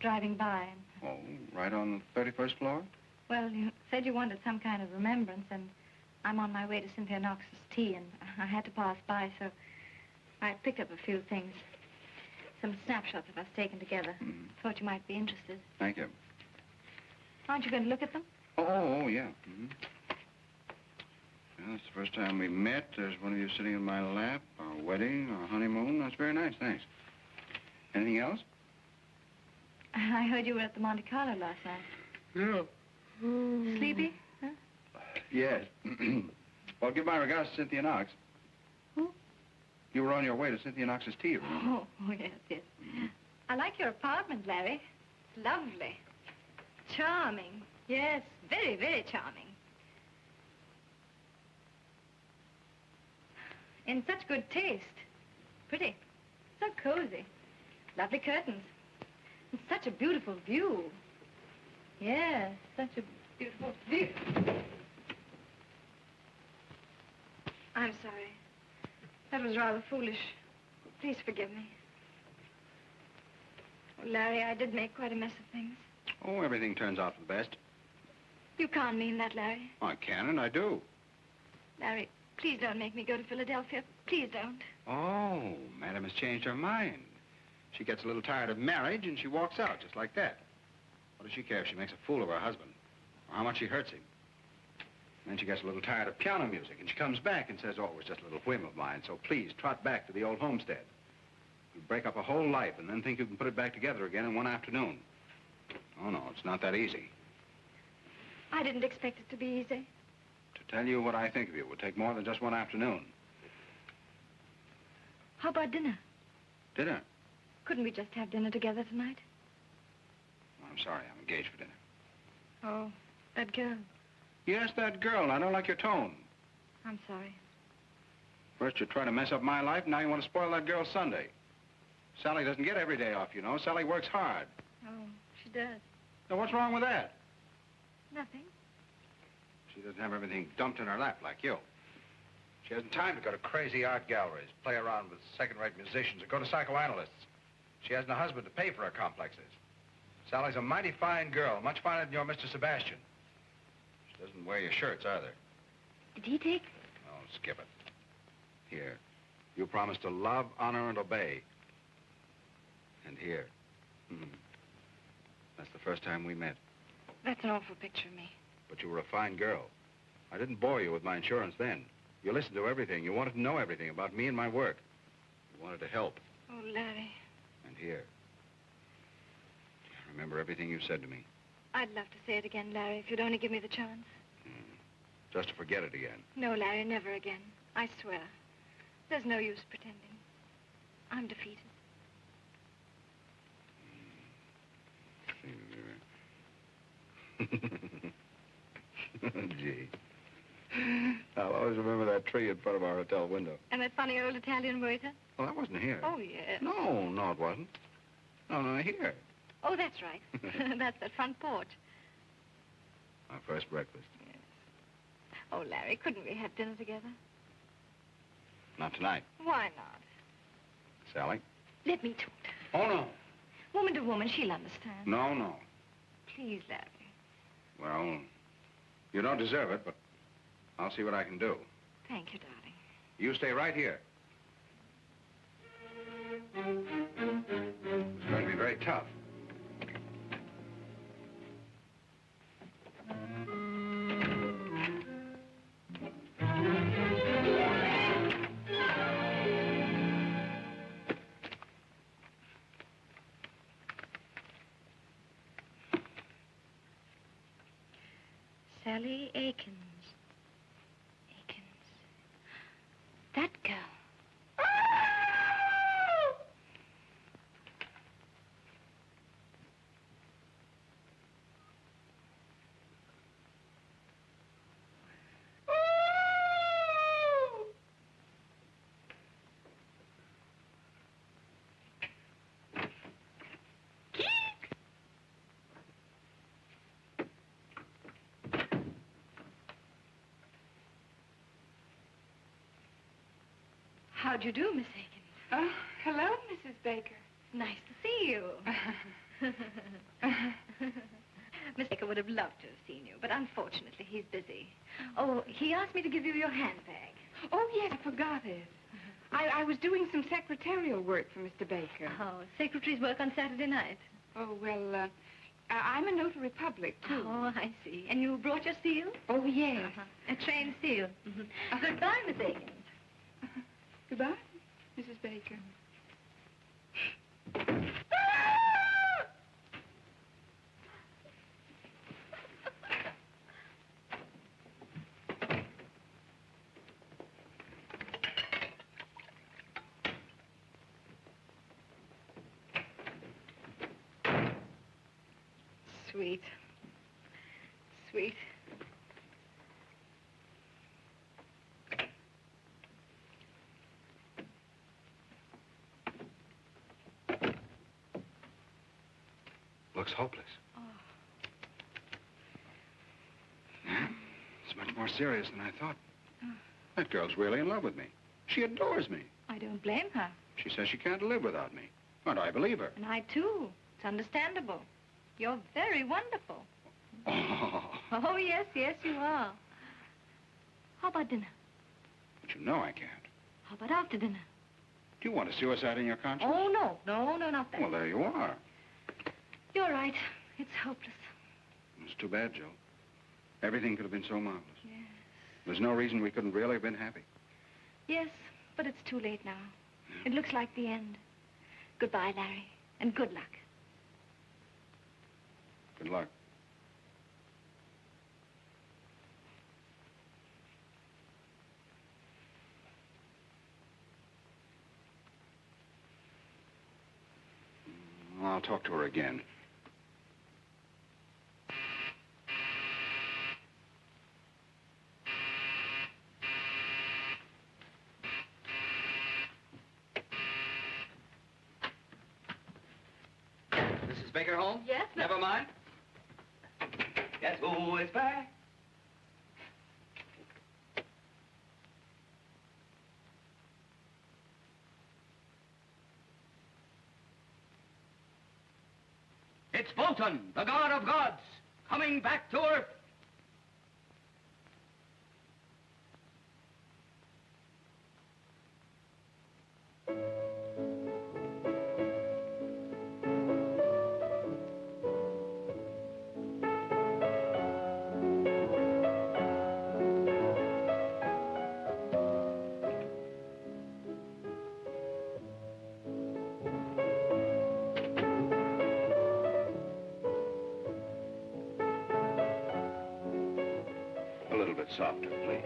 driving by. Oh, right on the 31st floor? Well, you said you wanted some kind of remembrance, and I'm on my way to Cynthia Knox's tea, and I had to pass by, so I picked up a few things. Some snapshots of us taken together. Thought you might be interested. Thank you. Aren't you going to look at them? Oh, yeah. Well, it's the first time we met. There's one of you sitting in my lap. Our wedding, our honeymoon. That's very nice, thanks. Anything else? I heard you were at the Monte Carlo last night. Yeah. Sleepy? Huh? Yes. Well, give my regards to Cynthia Knox. Who? You were on your way to Cynthia Knox's tea room. Oh, yes, yes. I like your apartment, Larry. It's lovely. Charming. Yes, very, very charming. In such good taste. Pretty. So cozy. Lovely curtains. And such a beautiful view. Yes, such a beautiful view. I'm sorry. That was rather foolish. Please forgive me. Oh, Larry, I did make quite a mess of things. Oh, everything turns out for the best. You can't mean that, Larry. I can and I do. Larry, please don't make me go to Philadelphia. Please don't. Oh, Madam has changed her mind. She gets a little tired of marriage and she walks out just like that. What does she care if she makes a fool of her husband? Or how much she hurts him? Then she gets a little tired of piano music, and she comes back and says, oh, it was just a little whim of mine, so please trot back to the old homestead. You break up a whole life and then think you can put it back together again in one afternoon. Oh, no, it's not that easy. I didn't expect it to be easy. To tell you what I think of you would take more than just one afternoon. How about dinner? Dinner? Couldn't we just have dinner together tonight? Oh, I'm sorry, I'm engaged for dinner. Oh, that girl. Yes, that girl, and I don't like your tone. I'm sorry. First you try to mess up my life, now you want to spoil that girl's Sunday. Sally doesn't get every day off, you know. Sally works hard. Oh, she does. Now, what's wrong with that? Nothing. She doesn't have everything dumped in her lap like you. She hasn't time to go to crazy art galleries, play around with second-rate musicians, or go to psychoanalysts. She hasn't a husband to pay for her complexes. Sally's a mighty fine girl, much finer than your Mr. Sebastian. She doesn't wear your shirts either. Did he take? Oh, skip it. Here. You promised to love, honor, and obey. And here. That's the first time we met. That's an awful picture of me. But you were a fine girl. I didn't bore you with my insurance then. You listened to everything. You wanted to know everything about me and my work. You wanted to help. Oh, Larry. And here. I remember everything you said to me. I'd love to say it again, Larry, if you'd only give me the chance. Just to forget it again. No, Larry, never again. I swear. There's no use pretending. I'm defeated. Gee. I'll always remember that tree in front of our hotel window. And that funny old Italian waiter? Well, that wasn't here. Oh, yes. No, it wasn't. No, here. Oh, that's right. That's that front porch. Our first breakfast. Yes. Oh, Larry, couldn't we have dinner together? Not tonight. Why not? Sally? Let me talk to her. Oh, no. Woman to woman, she'll understand. No. Please, Larry. Well, you don't deserve it, but I'll see what I can do. Thank you, darling. You stay right here. It's going to be very tough. Sally Akins. That girl. How'd you do, Miss Akins? Oh, hello, Mrs. Baker. Nice to see you. Miss Baker would have loved to have seen you, but unfortunately he's busy. Oh, he asked me to give you your handbag. Oh, yes, I forgot it. I was doing some secretarial work for Mr. Baker. Oh, secretaries work on Saturday night. Oh, well, I'm a notary public, too. Oh, I see. And you brought your seal? Oh, yes. A trained seal. Goodbye, Miss Akins. Goodbye, Mrs. Baker. sweet. Sweet. Looks hopeless. Oh. Yeah, it's much more serious than I thought. That girl's really in love with me. She adores me. I don't blame her. She says she can't live without me. And I believe her. And I, too. It's understandable. You're very wonderful. Oh. Oh, yes, yes, you are. How about dinner? But you know I can't. How about after dinner? Do you want a suicide in your conscience? Oh, no. No, no, not that. Well, there you are. You're right. It's hopeless. It's too bad, Joe. Everything could have been so marvelous. Yes. There's no reason we couldn't really have been happy. Yes, but it's too late now. It looks like the end. Goodbye, Larry, and good luck. Good luck. I'll talk to her again. Mrs. Baker home? Yes, but... Never mind. Guess who is back? It's Bolton, the god of gods, coming back to Earth. A little bit softer, please.